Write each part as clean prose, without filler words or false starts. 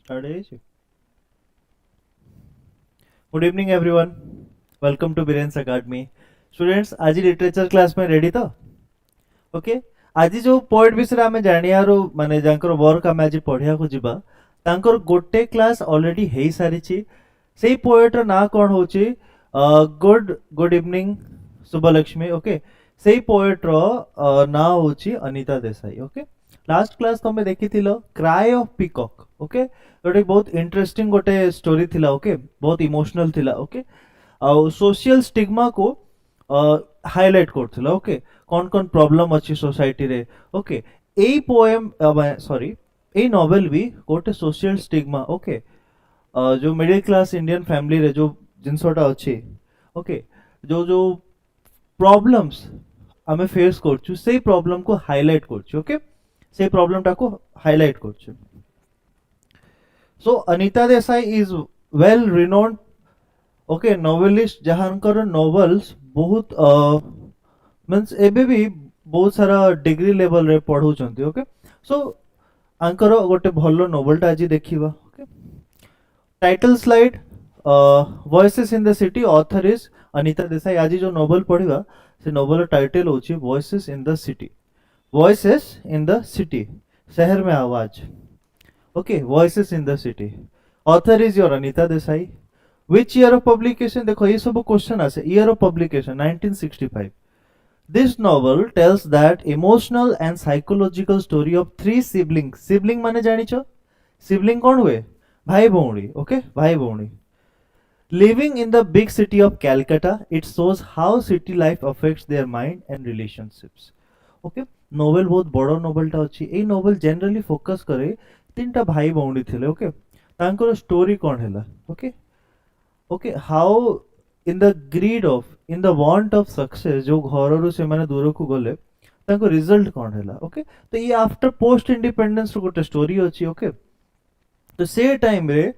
Start ହେଇଯାଇଛି? Good evening everyone. Welcome to BIREN'S Academy. Students, आज literature class में ready तो? ओके. आज जो पोएट विषय आमे जानियारो माने जांकर वर्क आमे आज पढ़िया को जिबा तांकर गोटे क्लास ऑलरेडी हेई सारिछि. सेही पोएट रो ना कोन होछि? Good good evening Shubhalakshmi. Okay. सेही पोएट रो ना होछि Anita Desai. Okay. Last class तमे देखिथिलो क्राई ऑफ पीकॉक. ओके. गोटे बहुत इंटरेस्टिंग गोटे स्टोरी थिला. ओके. बहुत इमोशनल थिला. ओके. आ सोशल स्टिग्मा को हाईलाइट करथिला. ओके. कौन कौन प्रॉब्लम अच्छी सोसाइटी रे. ओके. एई पोएम सॉरी एई नोवेल भी गोटे सोशल स्टिग्मा. ओके. जो मिडिल क्लास इंडियन फैमिली रे जो जिनसोटा अच्छी. ओके. जो जो प्रॉब्लम्स आमे फेस करछु सेई प्रॉब्लम को हाईलाइट करछु. ओके. सेई प्रॉब्लम टा को हाईलाइट करछु. So Anita Desai is well renowned okay novelist जहांकर नोवेल्स बहुत मींस एबे भी बहुत सारा डिग्री लेवल रे पढौचंती. ओके. सो आंकर गोटे भलो नोवेल टा आज देखिबा. Okay. Title slide voices in the city. Author is Anita Desai. आज जो नोवेल पढ़िबा से नोवेल टाइटल होची voices in the city. Voices in the city, शहर में आवाज. Okay. Voices in the city. Author is your Anita Desai. Which year of publication? देखो ये सब क्वेश्चन आसे. Year of publication 1965. This novel tells that emotional and psychological story of three siblings. Sibling माने जानी छो? Sibling कौन हुए? भाई भौणी. ओके. भाई भौणी. Living in the big city of Calcutta, it shows how city life affects their mind and relationships. Okay. Novel बहुत बड़ो novel टा अछि. ए नोवेल जनरली फोकस करे तीनटा भाई भौणी थिले. ओके. तांकर स्टोरी कौन हैला. Okay. Okay. How in the greed of in the want of success जो घर रु से माने दूर को गले तांको रिजल्ट कौन हैला. ओके. तो ये आफ्टर पोस्ट इंडिपेंडेंस रो गोटे स्टोरी अछि. ओके. तो से टाइम रे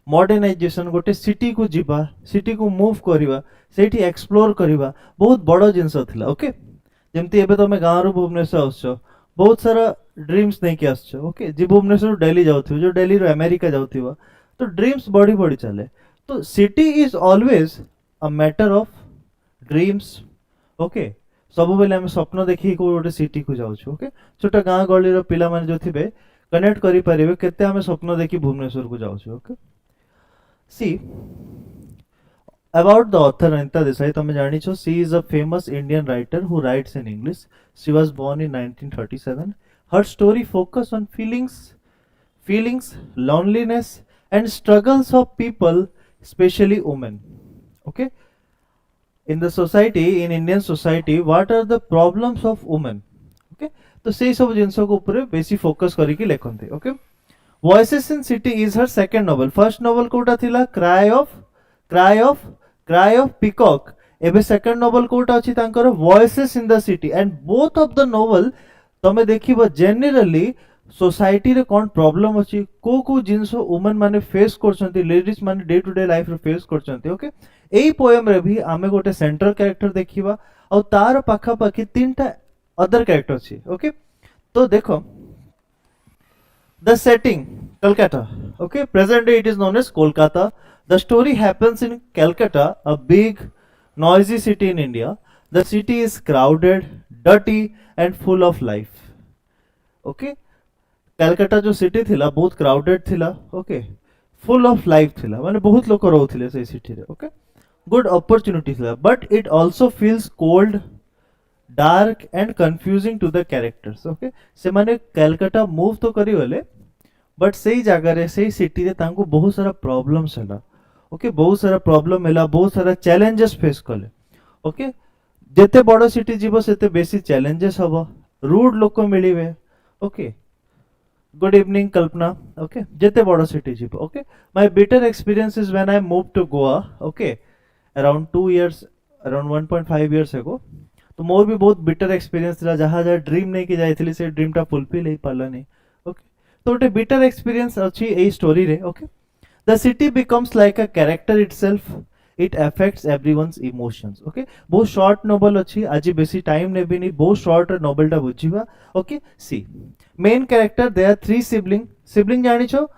मॉडर्नाइजेशन गोटे सिटी को जीवा, सिटी को मूव करिवा, सेठी एक्सप्लोर करिवा बहुत बड़ जिंस थिला. ओके. जेमती एबे तमे गांव रो भुवनेश्वर आछो बहुत सारा ड्रीम्स नै के आछो. ओके. जे भुवनेश्वर दिल्ली जाउथियो, जो दिल्ली रो अमेरिका जाउथियो, तो ड्रीम्स बड़ी बड़ी चले. तो city is always a matter of dreams. Okay. सब बेले हम स्वप्न देखि को गोटे सिटी को जाउछु. ओके. छोटा गांव गली रो पिला माने जो थिबे कनेक्ट करि परिबे केते हम स्वप्न देखि भुवनेश्वर को जाउछु. Okay. See about the author Anita Desai तमे जानि छो. She is a famous Indian writer who writes in English. She was born in 1937. Her story focus on feelings, loneliness and struggles of people, especially women. Okay. In the society, in Indian society, what are the problems of women? Okay. तो सेही सब जिंसो को ऊपर बेसी focus करी कि लेखन्ते. Okay. Voices in city is her second novel. First novel कोटा थिला क्राई ऑफ पीकॉक. एबे सेकंड नोवेल कोटा अछि तांकर voices in the city. And both of the novel तमे देखिबो जनरली सोसाइटी रे कोन प्रॉब्लम अछि, को जिंसो वुमेन माने फेस करछंती, लेडीज माने डे टू डे लाइफ रे फेस करछंती. ओके. एई पोएम रे भी आमे गोटे सेंट्रल कैरेक्टर देखिबा और तार पाखा पाखी तीनटा अदर कैरेक्टर अछि. ओके. तो देखो the setting Calcutta. Okay. Present day it is known as Kolkata. The story happens in Calcutta, a big noisy city in India. The city is crowded, dirty and full of life. Okay. Calcutta जो city थिला बहुत crowded थिला. Okay. Full of life थिला माने बहुत लोक रहउथिले से city रे. Okay. Good opportunity थिला but it also feels cold, dark and confusing to the characters. Okay. से माने कलकत्ता मूव तो करी गले बट सेही जगह रे सेही सिटी रे तांको बहुत सारा प्रॉब्लम्स हैला. ओके. बहुत सारा प्रॉब्लम हैला, बहुत सारा चैलेंजेस फेस कले. ओके. जेते बड़ सिटी जीवो सेते बेसी चैलेंजेस हबो, रूड लोक मिलिवे. Okay. Good evening Kalpana. Okay. जेते बड़ सिटी जीवो. Okay. My bitter experience is when I move to Goa. Okay. Around 2 years, around 1.5 years ago. तो मोर भी बहुत बिटर एक्सपीरियंस था. जहाँ जहाँ ड्रीम नहीं कि जाइथिली से ड्रीम टा फुलफिल नहीं पाला नहीं. ओके. तो गोटे बिटर एक्सपीरियंस अछि एई स्टोरी रे. Okay. The city becomes like a character itself. It affects everyone's emotions. Okay. बहुत शॉर्ट नोवेल अछि. आज बेसी टाइम नेबी नहीं, बहुत शॉर्ट नोवेल टा बुझिबा. Okay. See main character they are 3 sibling. Sibling जानि छो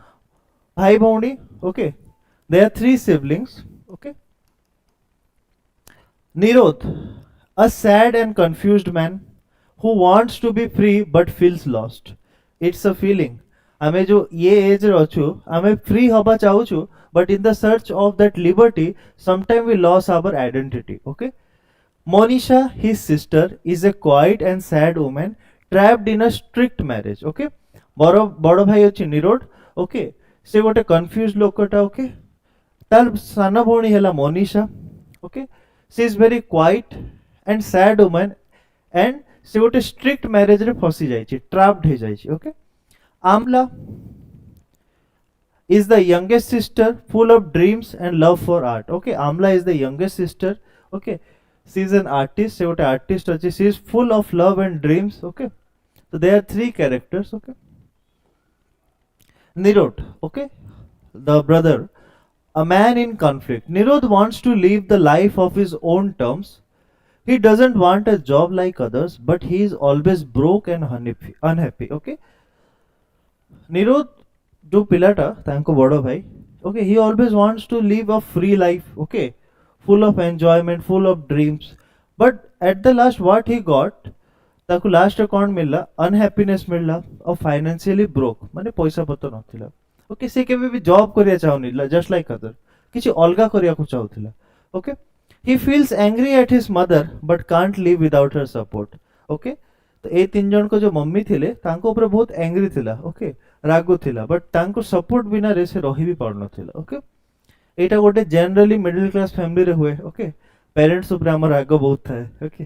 भाई भौणी, okay, there are three siblings, okay. Nirod, a sad and confused man who wants to be free but feels lost. It's a feeling. ଆମେ ଯୋଉ ये as ରେ ଅଛୁ ଆମେ free ହବା ଚାହୁଁଛୁ but in the search of that liberty sometimes we lose our identity. Okay. Monisha, his sister, is a quiet and sad woman trapped in a strict marriage. Okay. ବଡ଼ ଭାଇ ଅଛି ନିରୋଡ. Okay. ସେ ଗୋଟେ confused ଲୋକଟା. Okay. ତାର ସାନ ଭଉଣୀ ହେଲା Manisha. Okay. She is very quiet and sad woman and ସେ ଗୋଟେ strict marriage ରେ ଫସି ଯାଇଛି, trapped ହେଇଯାଇଛି. Okay. Amla is the youngest sister, full of dreams and love for art. Okay. Amla is the youngest sister. Okay. She is an artist. ସେ ଗୋଟେ artist ଅଛି. She is full of love and dreams. Okay. So there are three characters. Okay. Nirode. Okay. The brother, a man in conflict. Nirod wants to live the life of his own terms. He doesn't want a job like others, but he is always broke and unhappy. Okay. Nirod, जो पिलाटा तांको बड़ो भाई, okay, he always wants to live a free life, okay, full of enjoyment, full of dreams. But at the last, what he got, ताको last रे कौन मिलला, unhappiness मिलला और फाइनेंशियली ब्रोक, माने पैसा पत्र नथिला. ओके, से केबे भी जॉब करिया चाहुनिला, जस्ट लाइक अदर किछि अलगा करिया को चाहुथिला. Okay, he feels angry at his mother but can't live without her support. Okay, तो ए तीन जन को जो मम्मी थिले तांको ऊपर बहुत एंग्री थिला. ओके, रागो थिला, बट तांको सपोर्ट बिना रे से रही भी पड़न थिला. ओके, एटा गोटे जनरली मिडिल क्लास फैमिली रे हुए. ओके, पेरेंट्स ऊपर हमर राग बहुत थाए. Okay,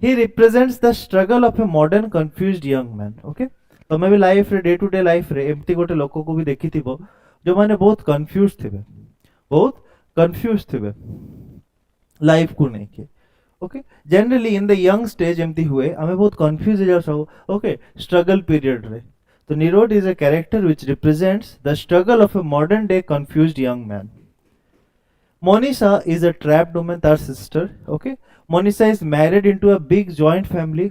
he represents the struggle of a modern confused young man. Okay, तमे भी लाइफ रे डे टू डे लाइफ रे एमती गोटे लोक को भी देखि थिबो जो माने बहुत कंफ्यूज थिबे लाइफ को नहीं के. Okay, generally in the young stage एमती हुए हमें बहुत कंफ्यूज हो जाओ. ओके, स्ट्रगल पीरियड रे. तो Nirode is a character which represents the struggle of a modern day confused young man. Monisha is a trapped woman, her sister. Okay, Monisha is married into a big joint family.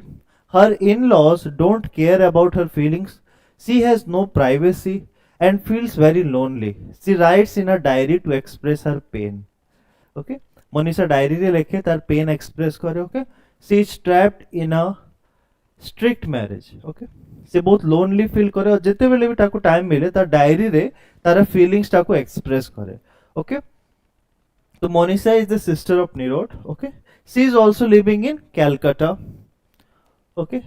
Her in-laws don't care about her feelings. She has no privacy and feels very lonely. She writes in a diary to express her pain. Okay, Monisha diary रे लिखे तार pain express करे. Okay, she is trapped in a strict marriage. Okay, से बहुत lonely feel करे और जिते बेले भी ताको time मिले तार diary रे तार feelings ताको express करे. Okay. So Monisha is the sister of Nirode. Okay, she is also living in Calcutta. Okay.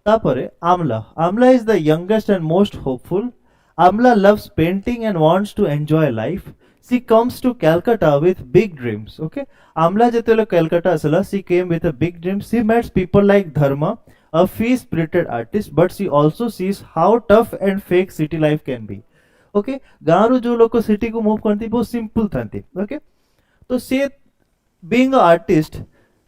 Tapare Amla is the youngest and most hopeful. Amla loves painting and wants to enjoy life. She comes to Calcutta with big dreams. Okay, Amla jetelo Calcutta asala, she came with a big dream. She meets people like Dharma, a free-spirited artist, but she also sees how tough and fake city life can be. Okay, गाँव जो लोग city को move करती बहुत simple थांती. Okay, तो से being a artist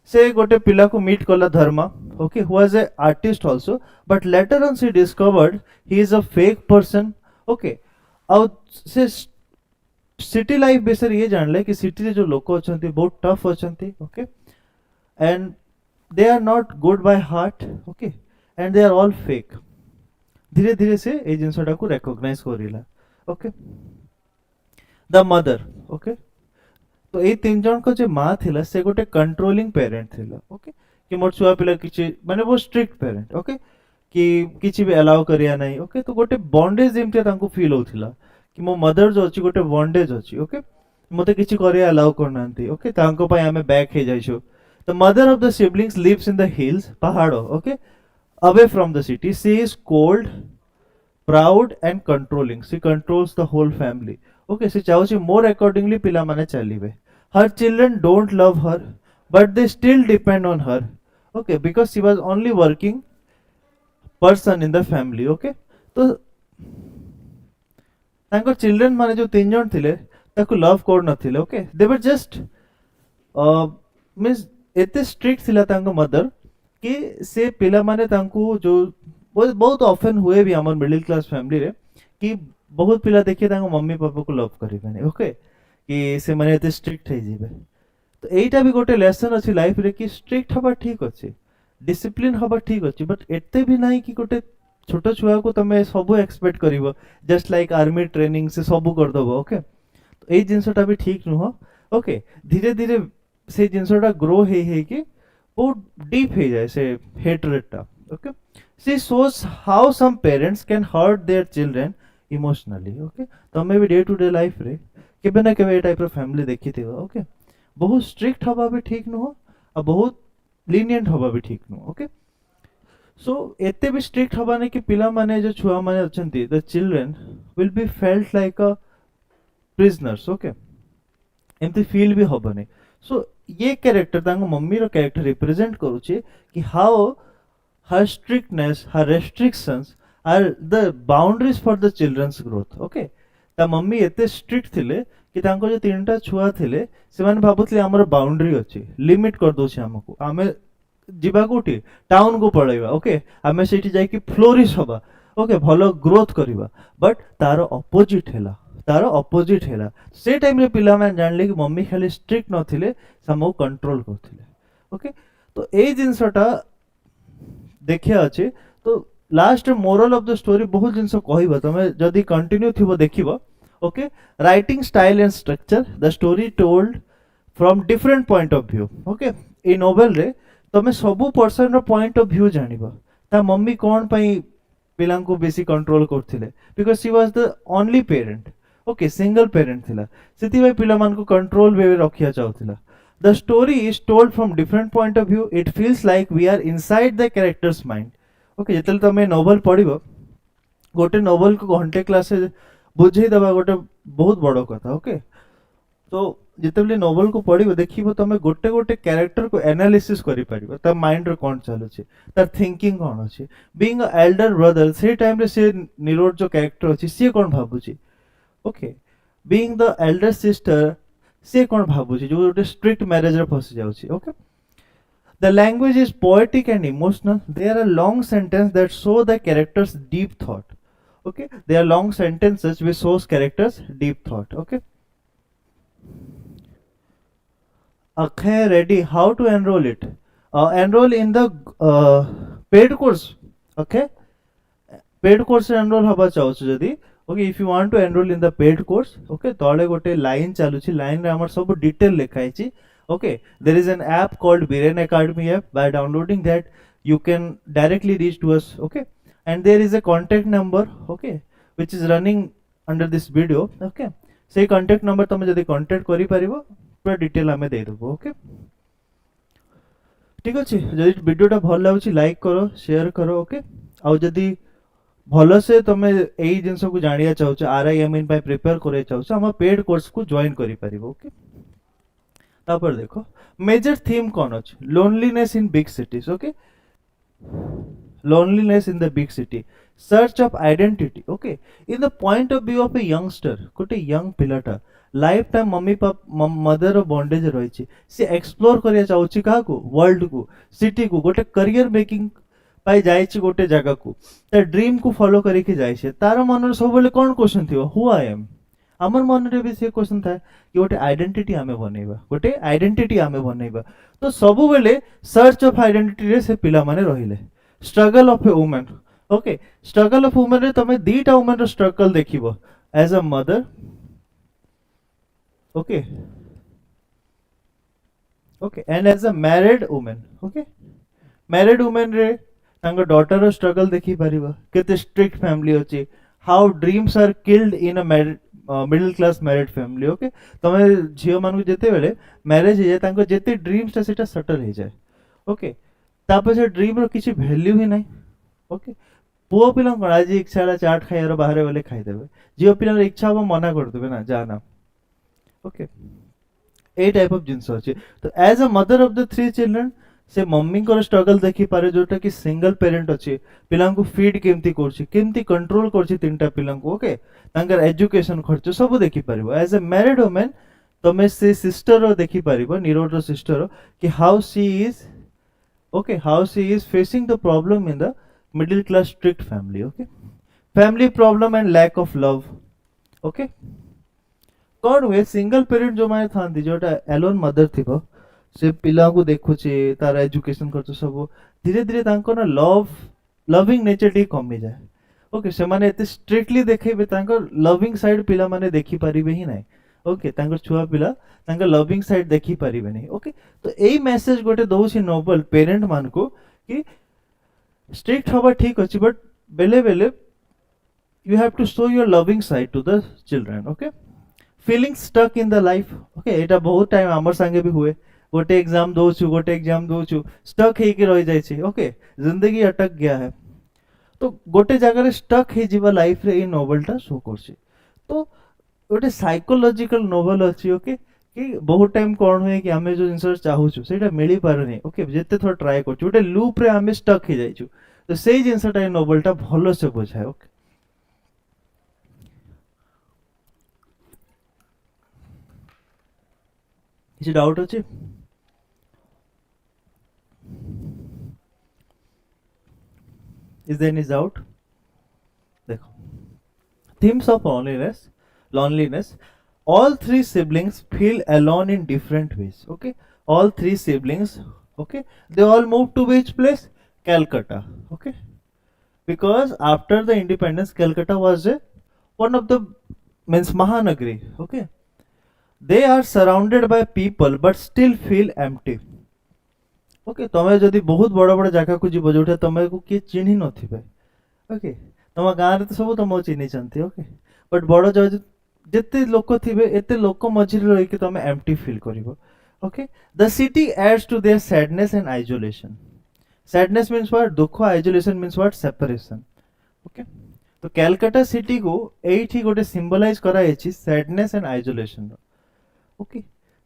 से गोटे पिला को मीट कला Dharma. Okay, who was a artist also, but later on she discovered he is a fake person. Okay, और से सिटी लाइफ बेसर ये जानले कि सिटी रे जो लोक अछंती बहुत टफ अछंती. Okay, and they are not good by heart. Okay, and they are all fake. धीरे धीरे से ए जिंसटा को रिकॉग्नाइज करिला. Okay, the mother. ओके, तो ए तीन जन को जे माँ थिला से गोटे कंट्रोलिंग पेरेंट थिला. ओके, कि मोर छुआ पिला किछि माने बहुत स्ट्रिक्ट पेरेंट. ओके, कि किछि भी अलाउ करिया नहीं. ओके, तो गोटे बॉन्डेज जेमते तांको फील होथिला कि मो मदर जो अछि गोटे बॉन्डेज अछि. ओके, मते किछि करिया अलाउ करनांती. ओके, तांको पय हमें बैक हे जाइछो. The mother of the siblings lives in the hills, पहाड़ो. Okay, away from the city. She is cold, proud and controlling. She controls the whole family. Okay, she चाहूची more accordingly पिला माने चलिबे. Her children don't love her, but they still depend on her. Okay, because she was only working person in the family. Okay, तो तांको children माने जो तीन जन थिले ताको love कर नथिले. Okay, they were just means एते strict थिला तांको mother कि से पिला माने तांको जो बहुत ऑफन हुए भी हमर मिडिल क्लास फैमिली रे कि बहुत पिला देखिए तांको मम्मी पापा को लव करिबेनी. ओके, कि से माने एते स्ट्रिक्ट हे जिवे. तो एटा भी गोटे लेसन अछि लाइफ रे कि स्ट्रिक्ट हबा ठीक अछि, डिसिप्लिन हबा ठीक अछि, बट एते भी नाही कि गोटे छोट छुआ को तमे सब एक्सपेक्ट करिवो जस्ट लाइक आर्मी ट्रेनिंग से सब कर दबो ओके तो ए जिंसटा भी ठीक नुह ओके धीरे धीरे से जिंसटा ग्रो हे कि बहुत डीप हे जाए से हेटरेटटा okay see shows how some parents can hurt their children emotionally okay तमे भी डे टू डे लाइफ रे केबे ना केबे ए टाइप रो फैमिली देखिथिबो ओके बहुत स्ट्रिक्ट हवा भी ठीक नुह आ बहुत लीनियंट हवा भी ठीक नुह ओके सो एते भी स्ट्रिक्ट हवा ने कि पिला माने जो छुआ माने अछंती the children will be felt like a prisoners okay एमती फील भी हबनी सो ये कैरेक्टर तांग मम्मी रो कैरेक्टर रिप्रेजेंट करूची कि how her strictness her restrictions are the boundaries for the children's growth okay ता मम्मी एते स्ट्रिक्ट थिले कि तांको जो तीनटा छुआ थिले से माने भाबुतले हमर बाउंड्री अछि लिमिट कर दोछि हमको आमे जिबा कोठी टाउन को पळैबा ओके आमे सेठी जाय कि फ्लोरिश हबा ओके भलो ग्रोथ करिबा बट तारो अपोजिट हेला से टाइम रे पिला मान जानले कि मम्मी खाली स्ट्रिक्ट नथिले समो कंट्रोल करथिले ओके तो ए जिंसटा देखिया अछि तो last moral of the story बहुत जिंस कहइबा तमे जदी कंटिन्यू थिबो देखिबो okay writing style and structure the story told from different point of view okay ए नोवेल रे तमे सबु पर्सन रो पॉइंट ऑफ व्यू जानिबो ता मम्मी कोन पई पिलां को बेसी कंट्रोल करथिले because she was the only parent okay single parent थिला सेति भाई पिला मान को कंट्रोल वे रखिया चाहथिला The story is told from different point of view. It feels like we are inside the character's mind. Okay, जेतल तमे नोवेल पढिबो गोटे नोवेल को घंटे क्लास से बुझे दबा गोटे बहुत बड़ो कथा ओके तो जेतले नोवेल को पढिबो देखिबो तमे गोटे गोटे कैरेक्टर को एनालिसिस करि परिबो त माइंड रे कोन चालु छी त थिंकिंग कोन अछि बीइंग अ एल्डर ब्रदर से टाइम रे से निरोड जो कैरेक्टर अछि से कोन भाबु छी okay being the Elder sister से कोन भाबु छी जो गोटे स्ट्रिक्ट मैरिज रे फसी जाउ छी okay The language is poetic and emotional. There are long sentences that show the characters' deep thought. Okay, there are long sentences which shows characters' deep thought. Okay. Okay, ready. How to enroll it? Enroll in the paid course. Okay. Paid course enroll haba chahau jodi. Okay, if you want to enroll in the paid course, okay, तले गोटे line चालू छी. Line रे हमर सब detail लिखा छी. Okay, there is an app called BIREN Academy app. By downloading that, you can directly reach to us. Okay, and there is a contact number. Okay, which is running under this video. Okay, say contact number तमे जदी contact करी परिबो पूरा detail हमें दे देबो. Okay, ठीक अछि. जदी video टा भल लागुछि लाइक करो शेयर करो. ओके आ जदी भलो से तमे एई जिंस को जानिया चाहौ छ RIMN पाई प्रिपेयर करे चाहौ छ हम पेड कोर्स को जॉइन करी परिबो. ओके तापर देखो मेजर थीम कौन अछि loneliness in big cities. Okay loneliness in the big city search of identity. Okay, in the point of view of a youngster गोटे young पिलाटा life time mummy papa mother रो bondage रही छी से explore करिया चाहू छी का को वर्ल्ड को सिटी को गोटे करियर मेकिंग पाई जाय छी गोटे जगह को त ड्रीम को फॉलो करी के जाय छै तार मन रे सब बेले कोन क्वेश्चन थियो हु आई एम. हमर मन रे भी से क्वेश्चन था कि गोटे आइडेंटिटी आमे बनेबा गोटे आइडेंटिटी आमे बनेबा तो सब बेले सर्च ऑफ आइडेंटिटी रे से पिला माने रहिले. Struggle of a woman. Okay struggle of woman रे तमे दीटा वुमन रो स्ट्रगल देखिबो as a mother. Okay okay and as a married woman. Okay married woman रे तांको डॉटर रो स्ट्रगल देखि परिबो केते स्ट्रिक्ट फैमिली होची how dreams are killed in a married middle class married family. Okay तमे झियो मानु जेते बेले मैरिज हे जाय तांको जेते ड्रीम्स ता सेटा सटल हे जाय. ओके तापर से ड्रीम रो किछि वैल्यू ही नहीं. ओके पुओ पिला कोन आज इच्छा चाट खाइरो बाहर वाले खाइ देबे जियो पिला इच्छा हो मना कर देबे ना जाना. ओके ए टाइप ऑफ जिंस अछि तो as a mother of the 3 children से मम्मी को स्ट्रगल देखि पारे जोटा कि सिंगल पेरेंट अछि पिला को फीड केमती करछि केमती कंट्रोल करछि तीनटा पिला को. ओके तांकर एजुकेशन खर्च सब देखि परिबो. एज अ मैरिड वुमन तमे से सिस्टर रो देखि परिबो निरोड रो सिस्टर रो कि how she is okay how she is facing the problem in the middle class strict family. Okay family problem and lack of love. Okay कौन हुए single parent जो माने थांती जोटा Elon mother थिबो से पिला को देखु छी तार एजुकेशन करछ सब धीरे धीरे तांको ना लव लविंग नेचर टी कमी जाए ओके से माने एते स्ट्रिक्टली देखेबे तांकर लविंग साइड पिला माने देखि परिबे ही नाही ओके तांकर छुआ पिला तांकर लविंग साइड देखि परिबे नहीं ओके तो एई मैसेज गोटे दउछि नोबल पेरेंट मान को कि स्ट्रिक्ट हवा ठीक अछि बट बेले बेले you have to show your loving side to the children okay feeling stuck in the life okay eta bahut time amar sange भी हुए गोटे एग्जाम दउछु स्टक हे के रह जाय छी ओके जिंदगी अटक गया है तो गोटे जगह रे स्टक हे जीवा लाइफ रे ए नोवेल टा शो करछि तो गोटे साइकोलॉजिकल नोवेल अछि ओके कि बहुत टाइम कोन होय कि हमें जो आंसर चाहूछु सेटा मिली पारनी ओके जेते थोड़ा ट्राई करछु गोटे लूप रे हमें स्टक हे जाइछु तो सेई जिंसटा ए नोवेल टा भलो से बुझाय ओके किसी डाउट अछि इज देयर एनी डाउट देखो themes of loneliness all three siblings feel alone in different ways okay all three siblings okay they all moved to which place Calcutta okay because after the independence Calcutta was a one of the means mahanagri okay they are surrounded by people but still feel empty okay तमे जदि बहुत बड़ बड़ जगह को जीव जोठे तमे को के चिन्हि नथिबे ओके तम गाँ रे तो सब तम चिन्हि चंती ओके बट बड़ जज जेते लोक थिबे एते लोक मझिर रही कि तमे एम्प्टी फील करिवो okay the city adds to their sadness and isolation sadness means what दुख isolation means what separation okay तो कलकत्ता सिटी को एठी गोटे सिंबलाइज करा छी sadness and isolation okay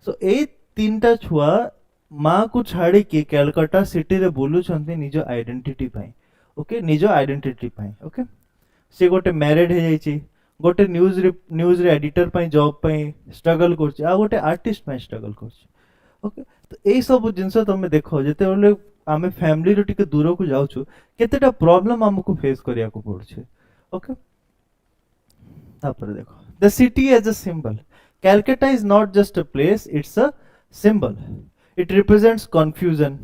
so ए तीनटा छुआ माँ को छाड़ी के कलकत्ता सिटी रे बोलु छंती निजो आइडेंटिटी पाई ओके निजो आइडेंटिटी पाई ओके से गोटे मैरिड हे जाई छी गोटे न्यूज रे एडिटर पाई जॉब पाई स्ट्रगल करछि आ गोटे आर्टिस्ट पाई स्ट्रगल करछि ओके तो एई सब जिंस तमे देखो जेते बोले आमे फैमिली रो टिके दूर को जाउछु केतेटा प्रॉब्लम हमको फेस करिया को पड़छ ओके तापर देखो the city as a symbol Calcutta is not just a place, it's a symbol. It represents confusion.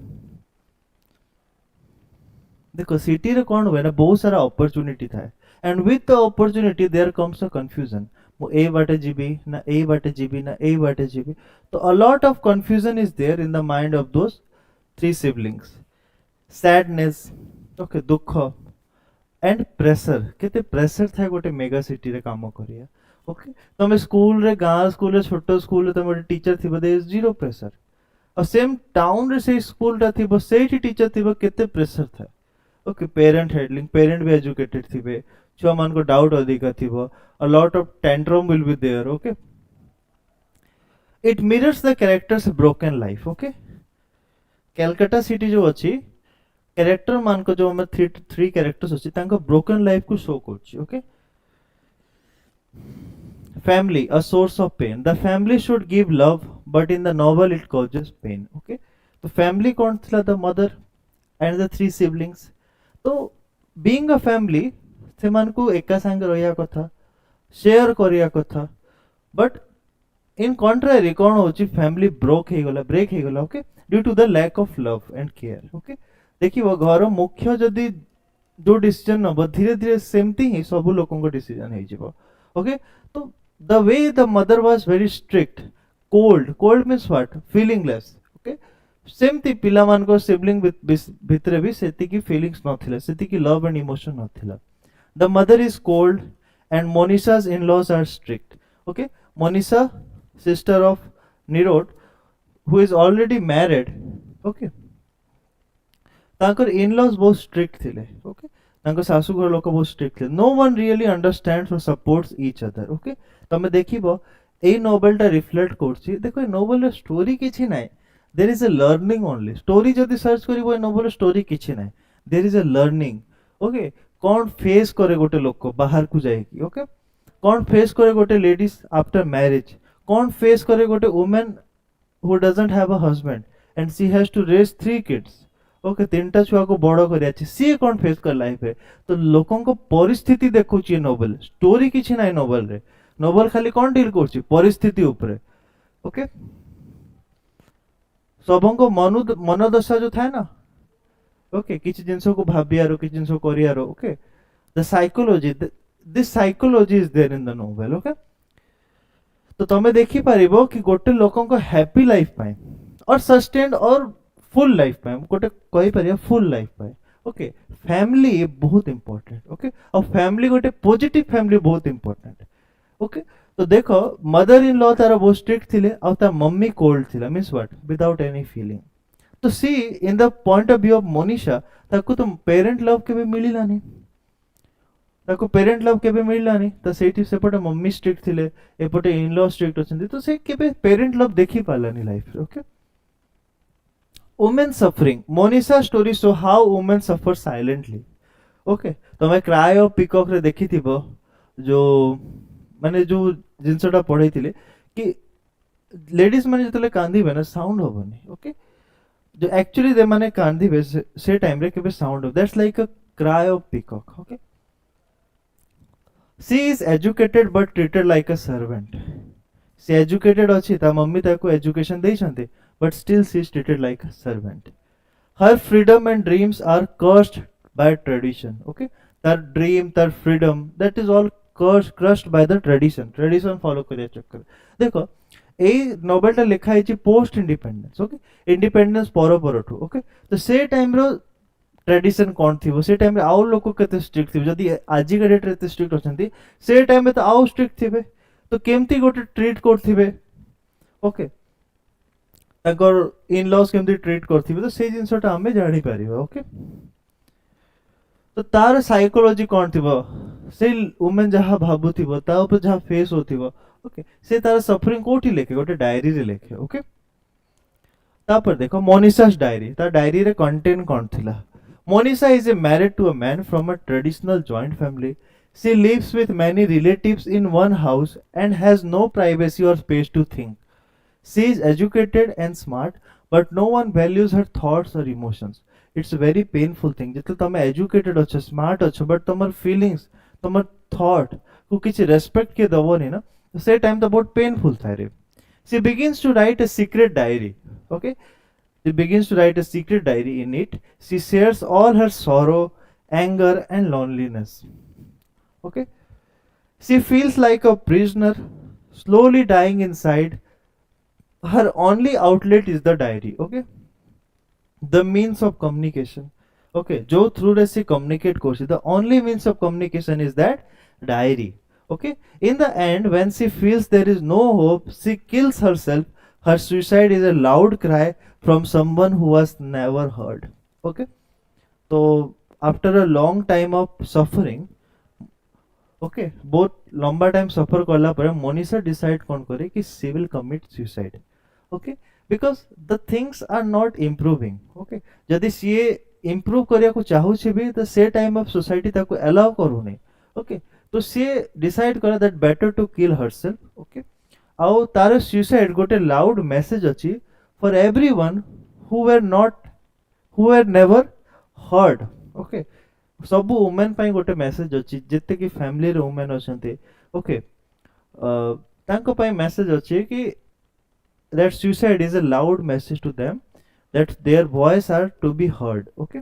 देखो सिटी रे कौन हुए ना बहुत सारा अपॉर्चुनिटी था and with the opportunity there comes a confusion मो ए बाटे जीबी ना ए बाटे जीबी ना ए बाटे जीबी तो a lot of confusion is there in the mind of those three siblings sadness okay दुख एंड प्रेशर केते प्रेशर था गोटे मेगा सिटी रे काम करिया ओके तमे स्कूल रे गां स्कूल रे छोटो स्कूल रे तमे टीचर थिबो दे जीरो प्रेशर और सेम टाउन रे से स्कूल टा थिबो सेठी टीचर थिबो केते प्रेशर था ओके पेरेंट हैंडलिंग पेरेंट भी एजुकेटेड थिबे छुआ मान को डाउट अधिका थिबो a lot of tantrum will be there okay it mirrors the characters broken life okay Calcutta city जो अछि कैरेक्टर मान को जो हम थ्री कैरेक्टर्स अछि तांको ब्रोकन लाइफ को शो करछि okay family a source of pain the family should give love but in the novel it causes pain okay तो family कौन थला the mother and the three siblings तो being a family से मान को एका संग रहिया कथा शेयर करिया कथा बट इन contrary कौन होची family break हे गला okay due to the lack of love and care okay देखिबो घर मुख्य जदी जो डिसीजन नब धीरे धीरे सेमती ही सब लोकन को डिसीजन हे जिवो okay तो the way the mother was very strict cold means what feelingless okay सेमती पिला मान को सिबलिंग भितरे भी सेती की फीलिंग्स नथिला सेती की लव एंड इमोशन नथिला the mother is cold and Monisha's in-laws are strict okay Monisha sister of Nirode who is already married okay Takar in-laws बहुत स्ट्रिक्ट थिले ओके तांको सासू घर लोक बहुत स्ट्रिक्ट थिले नो वन रियली अंडरस्टैंड्स और सपोर्ट्स ईच अदर ओके तमे देखिबो ए नोवेल टा रिफ्लेक्ट करछि देखो ए नोवेल रे स्टोरी किछि नै there is a learning only story जदी सर्च करिवो ए नोवेल स्टोरी किछि नै there is a learning okay कोन फेस करे गोटे लोक बाहर को जाय कि ओके कोन फेस करे गोटे लेडीज आफ्टर मैरिज कोन फेस करे गोटे woman who doesn't have a husband and she has to raise 3 kids okay तीनटा छुआ को बड़ करिया छी सी कोन फेस कर लाइफ है तो लोकन को परिस्थिति देखुची नोवेल स्टोरी किछि नै नोवेल रे नोवेल खाली कोन डील करछि परिस्थिति ऊपर ओके सबन को मनोदशा जो थाए ना ओके किसी जिंस को भाबियारो किसी जिंस को करियारो okay the psychology this psychology is there in the novel okay तो तमे देखि पारिबो कि गोटे लोकन को हैप्पी लाइफ पाए और सस्टेन्ड और फुल लाइफ पाए गोटे कहि परिया फुल लाइफ पाए ओके फैमिली बहुत इंपोर्टेंट ओके और फैमिली गोटे पॉजिटिव फैमिली बहुत इंपोर्टेंट ओके तो देखो मदर इन लॉ तारा बहुत स्ट्रिक्ट थिले और ता मम्मी कोल्ड थिला means what without any feeling तो see in the point of view of Monisha ताको तो पेरेंट लव केबे मिलिलानी ताको पेरेंट लव केबे मिलिलानी तो सेठी सेपटे मम्मी स्ट्रिक्ट थिले एपटे इन लॉ स्ट्रिक्ट अछंती तो से केबे पेरेंट लव देखि पालानी life okay women suffering Monisha story show how women suffer silently okay तो मैं क्राई ऑफ पीकॉक रे देखि थिबो जो माने जो जिनसटा पढै थिले कि लेडीज माने जतले कांदीबे ना साउंड होबनी ओके जो एक्चुअली दे माने कांदीबे से टाइम रे केबे साउंड हो that's like a cry of peacock okay she is educated but treated like a servant she educated अछि ता मम्मी ताको एजुकेशन देइ छन्ते but still she is treated like a servant her freedom and dreams are cursed by tradition okay तार dream तार freedom that is all crushed by the tradition follow करिया चक्कर देखो ए नोवेलटा लिखा है पोस्ट इंडिपेंडेंस ओके इंडिपेंडेंस परठू okay तो से टाइम रो ट्रेडिशन कौन थी से टाइम रे आउ लोक केते स्ट्रिक्ट थी जदी आज का डेट रे एते स्ट्रिक्ट अछंती से टाइम में तो आउ स्ट्रिक्ट थिबे तो केमती गोटे treat करथिबे okay Takar in laws केमती ट्रीट करथिबे तो से जिंसटा हमें जानि परिबो ओके तो तार साइकोलॉजी कौन थिबो से वुमेन जहाँ भाबुथिबो ता ऊपर जहाँ फेस होथिबो ओके से तार सफरिंग कोठी लेखे गोटे डायरी रे लेखे ओके तापर देखो मोनिशास डायरी ता डायरी रे कंटेंट कौन थिला Monisha is a married to a man from a traditional joint family she lives with many relatives in one house and has no privacy और space to think she is educated and smart but no one values her thoughts और emotions it's very painful thing जिते तुम educated अच्छे smart अच्छे but तुम feelings तुम thought को किसी रेस्पेक्ट के दबोनी ना तो से टाइम तो बहुत पेनफुल था रे she begins to write a secret diary okay she begins to write a secret diary in it she shares all her sorrow anger and loneliness okay she feels like a prisoner slowly dying inside her only outlet is the diary okay the means of communication okay jo through रे से communicate करछि the only means of communication is that diary okay in the end when she feels there is no hope she kills herself her suicide is a loud cry from someone who was never heard okay so after a long time of suffering okay बहुत लंबा time सफर करला पर Monisha decide कोन करे कि she will commit suicide okay because the things are not improving okay जदि सीए improve करिया को चाहू छी भी तो से टाइम ऑफ सोसाइटी ताको अलाउ करू नै ओके तो से डिसाइड करे that better to kill herself okay आउ तार सुसाइड गोटे लाउड मेसेज अछि for everyone who were never heard okay सब वुमेन पाई गोटे मेसेज अछि जते कि फैमिली रे वुमेन अछंते ओके तांको पाई मेसेज अछि कि that suicide is a loud message to them that their voice are to be heard okay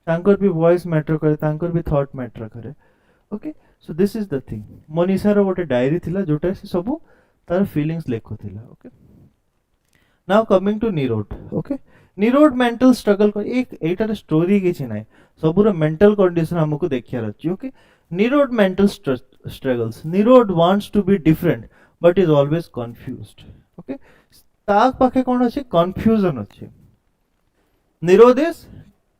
tankor bhi voice matter kare tankor bhi thought matter kare okay so this is the thing monisha ro gote diary thila jota se sabu tar feelings lekho thila okay now coming to Nirode okay Nirode mental struggle ko ek eta story kichi nai saburo mental condition हमको देखियार अछि okay Nirode mental struggles Nirode wants to be different but is always confused okay ताक पाखे कौन अच्छे confusion अच्छे Nirode is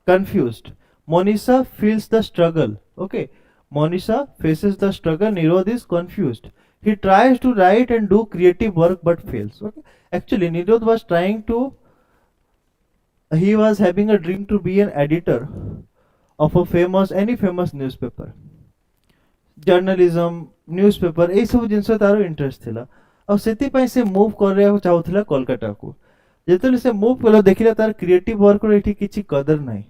confused Monisha feels the struggle okay Monisha faces the struggle Nirode is confused he tries to write and do creative work but fails okay actually Nirode was trying to he was having a dream to be an editor of a any famous newspaper journalism newspaper ए सब जिंस तारो interest थिला और सेति पई से move करया चाहूथिला कोलकाता को जेतले से move कलो देखिला तार क्रिएटिव वर्क रो एठी किछि कदर नाही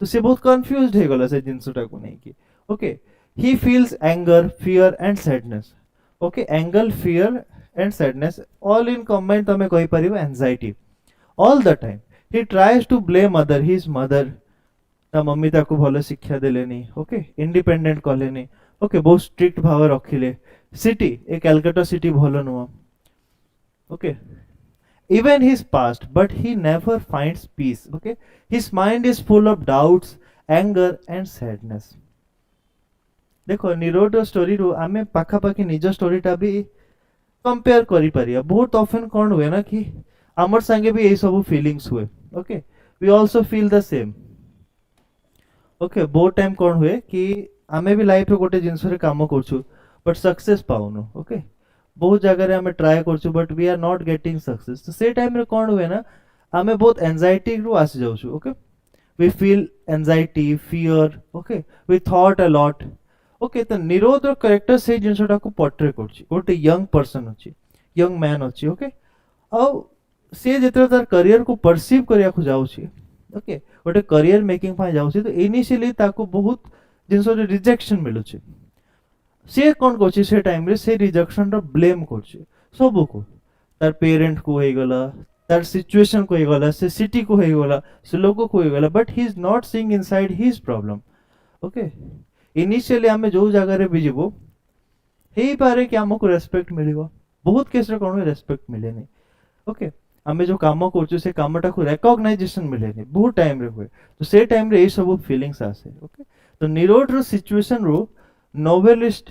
तो से बहुत कंफ्यूज्ड हे गला से जिंसटा को नहीं कि okay he feels anger fear and sadness okay anger fear and sadness all in combine तमे कहि परिबो anxiety all the time he tries to blame his mother ତା ମମି ତାକୁ ଭଲ ଶିକ୍ଷା ଦେଲେନି, ଓକେ, ଇଣ୍ଡିପେଣ୍ଡେଣ୍ଟ କଲେନି, ଓକେ, ବହୁତ ଷ୍ଟ୍ରିକ୍ଟ ଭାବରେ ରଖିଲେ। ସିଟି, ଏ କାଲକାଟା ସିଟି ଭଲ ନୁହଁ, okay, even his past, but he never finds peace, okay, his mind is full of doubts, anger and sadness। ଦେଖ ନିରୋଡ ଷ୍ଟୋରିରୁ ଆମେ ପାଖାପାଖି ନିଜ ଷ୍ଟୋରିଟା ବି କମ୍ପେୟାର କରିପାରିବା। ବହୁତ ଅଫେନ୍ କ'ଣ ହୁଏ ନା କି ଆମର ସାଙ୍ଗେ ବି ଏଇ ସବୁ ଫିଲିଙ୍ଗସ୍ ହୁଏ, okay, we also feel the same, okay. बहुत टाइम कौन हुए कि आमे भी लाइफ रे गोटे जिनस रे काम करछु बट सक्सेस पाउनु, ओके, बहुत जगह रे आमे ट्राई करछु but we are not getting success. तो से टाइम रे कौन हुए ना आमे बहुत एंजाइटी रु आसी जाउछु, okay, we feel anxiety fear, okay, we thought a lot, okay. तो निरोध रो कैरेक्टर से जिनसटा को पोर्ट्रे करछि, गोटे यंग पर्सन अछि, यंग मैन अछि, ओके, आ से जेते तार करियर को परसीव करिया को जाउछि, ओके, गोटे करियर मेकिंग पाई जाउछि, तो इनिशियली ताको बहुत जिनस रे रिजेक्शन मिलुछि। से कोन करछि से टाइम रे से रिजेक्शन रो ब्लेम करछि सब को, तार पेरेंट को हे गला, तार सिचुएशन को हे गला, से सिटी को हे गला, से लोगो को हे गला, but he is not seeing inside his problem, okay. Initially आमे जो जगह रे भी जीवो हेई पारे कि हमको रेस्पेक्ट मिलिबो, बहुत केस रे कोन रेस्पेक्ट मिलेनी, ओके, आमे जो काम करछु से कामटा को रिकॉग्नाइजेशन मिलेनी, बहुत टाइम रे हुए। तो से टाइम रे ए सब फीलिंग्स आसे, ओके। तो निरोड रो सिचुएशन रो नोवेलिस्ट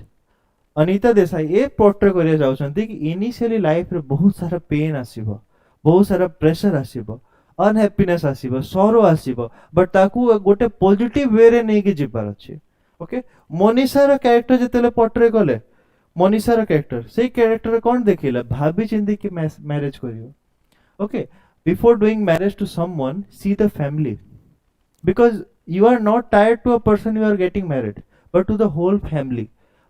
अनीता देसाई ए पोर्ट्रे करिया जाउछंती कि इनिशियली लाइफ रे बहुत सारा पेन आसीबो, बहुत सारा प्रेशर आसीबो, अनहैप्पीनेस आसीबो, सॉरो आसीबो, बट ताकू गोटे पॉजिटिव वे रे नै कि जिबार अछि, ओके। मोनिशा रो कैरेक्टर जेतेले पोर्ट्रे कले, मोनिशा रो कैरेक्टर से कैरेक्टर रे कोन देखिला भाबी चिंदी कि मैरिज करियो, okay, before doing marriage to someone see the family, because you are not tied to a person you are getting married but to the whole family,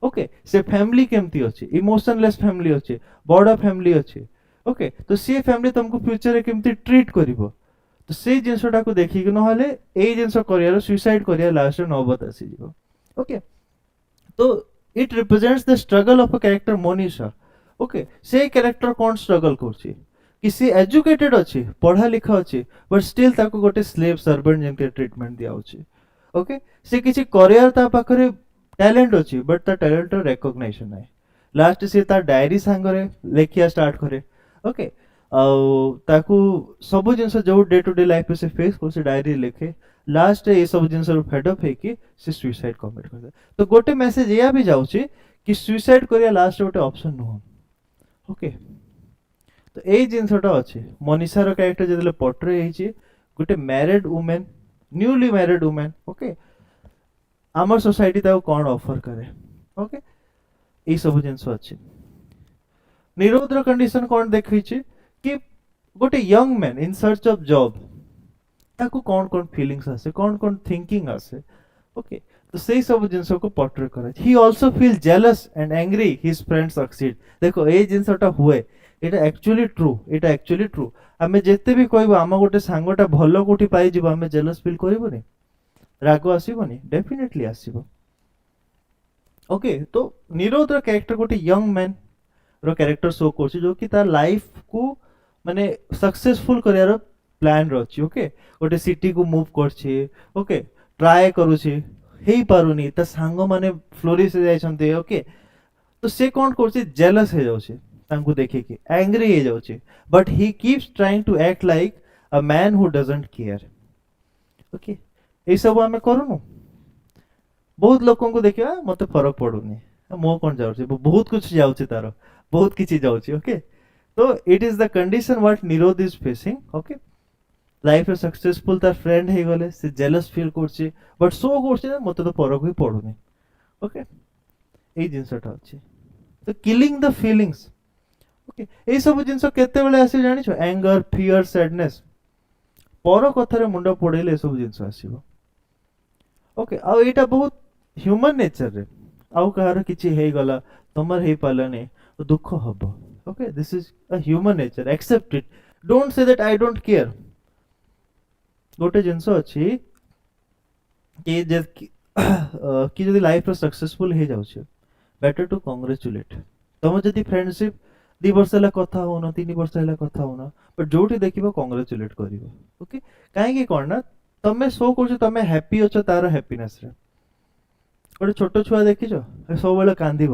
okay। से family केमती अछि, emotionless family अछि, बड़ा family अछि, okay। तो से family तुमको future रे केमती ट्रीट करिवो, तो से जिंसटा को देखि कि न हले ए जिंस करियर सुसाइड करिया लास्ट नौबत आसी जीवो, ओके। तो it represents the struggle of a character Monisha, okay. से कैरेक्टर कोन स्ट्रगल करछि कि सी एजुकेटेड अछि, पढ़ा लिखा अछि, बट स्टिल ताको गोटे स्लेव सर्वेंट जेंते ट्रीटमेंट दिया अछि, ओके। से किछि करियर ता पाखरे टैलेंट अछि बट ता टैलेंट रो रिकॉग्निशन नै, लास्ट से ता डायरी सांगरे लेखिया स्टार्ट करे, ओके। ताकू सब जिंस जो डे टू डे लाइफ से फेस को से डायरी लिखे, लास्ट ए सब जिंस रो फेड अप है कि से सुसाइड कमिट कर दे। तो गोटे मैसेज या भी जाउछि कि सुसाइड करिया लास्ट गोटे ऑप्शन नो, ओके। तो ए जिनसटा अछि मोनिशा रो कैरेक्टर जेतले पोर्ट्रे हेछि गोटे married women, newly married women, okay. आमर सोसाइटी ताको कोन ऑफर करे, ओके, ए सब जिंस अछि। निरोध रो कंडीशन कोन देखै छी कि गोटे young man in search of job, ताको कोन कोन फीलिंग्स आसे, कोन कोन थिंकिंग आसे, ओके। तो सेही सब जिंस को पोर्ट्रे करे। ही also feel jealous and angry his friend succeed. देखो ए जिंसटा हुए एटा एक्चुअली ट्रू, एटा एक्चुअली ट्रू। आमे जेते भी कहबो आमा गोटे सांगोटा भलो कोठी पाई जिवो आमे जेलस फील करिवोनी, राग आसीबोनी, डेफिनेटली आसीबो, ओके। तो निरोध रो कैरेक्टर गोटे यंग मैन रो कैरेक्टर शो करछि जो कि तार लाइफ को माने सक्सेसफुल करियार प्लान रो अछि, ओके। गोटे सिटी को मूव करछि, ओके, ट्राई करूछि, हेई पारुनी, ता सांग माने फ्लोरिश जाय छन्ते, ओके। तो से कोन करछि जेलस हे जाउछि तांको देखि कि एंग्री हे जाउछि, but he keeps trying to act like a man who doesn't care, okay. ए सब हमें करूनु, बहुत लोगों को देखिया मते फरक पडुनी, मो कोन जाउछि बहुत कुछ जाउछि तारो, बहुत किछि जाउछि, ओके। तो it is the condition what Nirodh is facing, okay. Life successful तार फ्रेंड हे गले से जेलस फील करछि बट सो करछि मते तो फरक ही पडुनी, ओके। ए जिंसटा अछि। तो किलिंग द फीलिंग्स, ओके, ए सब जिंस केते बेले आसी जानि छ, एंगर फियर सैडनेस, पर कथा रे मुंडा पडेले ए सब जिंस आसीबो, ओके। आ एटा बहुत ह्यूमन नेचर रे, आउ कहार किछि हे गला तमर हे पालने तो दुख हबो, okay. This is a human nature, accept it, don't say that I don't care. गोटे जिंस अछि कि जे कि जदि लाइफ रो सक्सेसफुल हे जाउ छ बेटर टू कांग्रेचुलेट। तम जदि फ्रेंडशिप 2 वर्ष हला कथा होना, 3 वर्ष हला कथा होना, बट जोठी देखिबो कांग्रेचुलेट करिवो, ओके। काहे कि कोन ना ତମେ ଶୋ କରୁଛ ତମେ ହ୍ୟାପି ଅଛ ତାର ହ୍ୟାପିନେସ୍ ରେ। ଗୋଟେ ଛୋଟ ଛୁଆ ଦେଖିଛ ସବୁବେଳେ କାନ୍ଦିବ,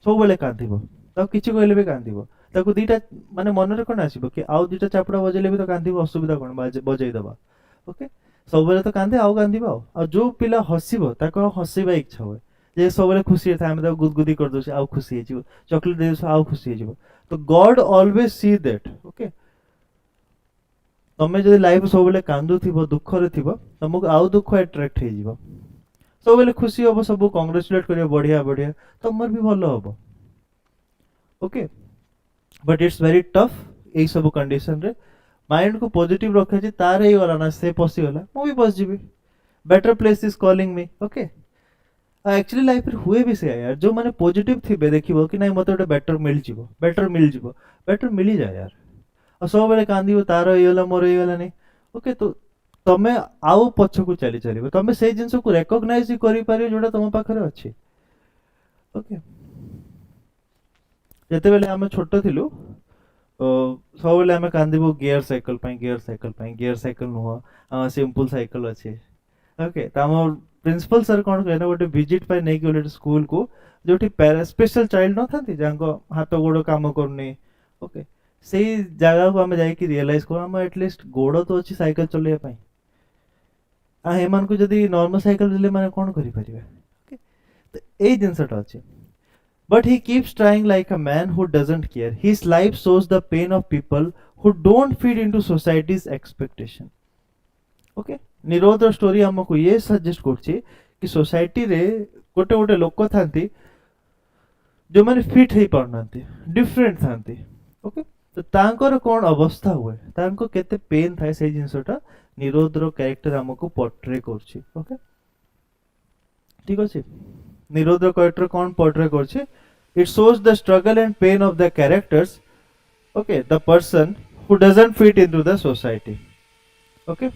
ସବୁବେଳେ କାନ୍ଦିବ, ତାକୁ କିଛି କହିଲେ ବି କାନ୍ଦିବ। ତାକୁ ଦିଟା ମାନେ ମନରେ କଣ ଆସିବ କି ଆଉ ଦିଟା ଚାପୁଡା ବଜେଇଲେ ବି ତ କାନ୍ଦିବ, ଅସୁବିଧା କଣ ବଜେଇଦବା। ଓକେ, ସବୁବେଳେ ତ କାନ୍ଦେ ଆଉ କାନ୍ଦିବ। ଆଉ ଯୋଉ ପିଲା ହସିବ ତାକୁ ଆଉ ହସିବା ଇଚ୍ଛା ହୁଏ, ଯେ ସବୁବେଳେ ଖୁସି ହେଇଥାଏ ଆମେ ତାକୁ ଗୁଦଗୁଦି କରିଦଉଛେ ଆଉ ଖୁସି ହେଇଯିବ, ଚକୋଲେଟ ଦେଇଦଉଛେ ଆଉ ଖୁସି ହେଇଯିବ। ତ ଗଡ୍ ଅଲୱେଜ ସି ଦ୍ୟାଟ୍। ଓକେ, ତମେ ଯଦି ଲାଇଫ୍ ସବୁବେଳେ କାନ୍ଦୁଥିବ ଦୁଃଖରେ ଥିବ ତମକୁ ଆଉ ଦୁଃଖ ଆଟ୍ରାକ୍ଟ ହେଇଯିବ। ସବୁବେଳେ ଖୁସି ହବ, ସବୁ କଂଗ୍ରାଚୁଲେଟ୍ କରିବ, ବଢିଆ ବଢିଆ, ତମର ବି ଭଲ ହବ। Okay, but it's very tough ଏଇ ସବୁ କଣ୍ଡିସନ ରେ ମାଇंड को पॉजिटिव रखे तार ही गला ना से पशिगला मु भी पशिजिबी, better place is calling me. Okay, actually life रे हुए भी से यार, जो माने पॉजिटिव थिबे देखिबो कि नहीं मते गोटे बेटर मिल जिवो, बेटर मिल जिवो, बेटर मिली जाए यार। और सब बेले कांदिबो तार ही गला मोर ही गला नहीं। ओके, तो तमे आउ पछकु चली चलिबो, तमे से जिंस को रिकॉग्नाइज करि पारियो जोटा तम पाखरे अछि। ओके, जते बेले हम छोट थिलु सब बेले आम कांदिबू गियर साइकिल पाई, गियर साइकिल पाई, गियर साइकिल नुह सिंपल साइकिल अच्छे। ओके, तो आम प्रिंसिपल सर कौन कहना गोटे विजिट पाई नहीं गले स्कूल को, जो स्पेशल चाइल्ड न था जहाँ हाथ गोड़ काम करनी। ओके, से जगह को आम जाकि रियलाइज कर आम एटलिस्ट गोड़ तो अच्छी साइकिल चलैया पाई, एमान को जदि नॉर्मल साइकिल देले माने कौन करि परिबे। ओके, तो ए जिंसटा अच्छे। But he keeps trying like a man who doesn't care. His life shows the pain of people who don't fit into society's expectation. Okay? निरोध स्टोरी हमको ये सजेस्ट करछि कि सोसाइटी रे गोटे गोटे लोक थांती जो माने फिट हे पारनांती, डिफरेंट थांती। ओके, तो तांकर कोन अवस्था हुए, तांको केते पेन थाए, से जिंसटा निरोध रो कैरेक्टर हमको पोर्ट्रे करछि। ओके, ठीक अछि। निरोध कैरेक्टर कौन पोर्ट्रे करछे, it shows the struggle and pain of the characters, okay, the person who doesn't fit into the society. Okay,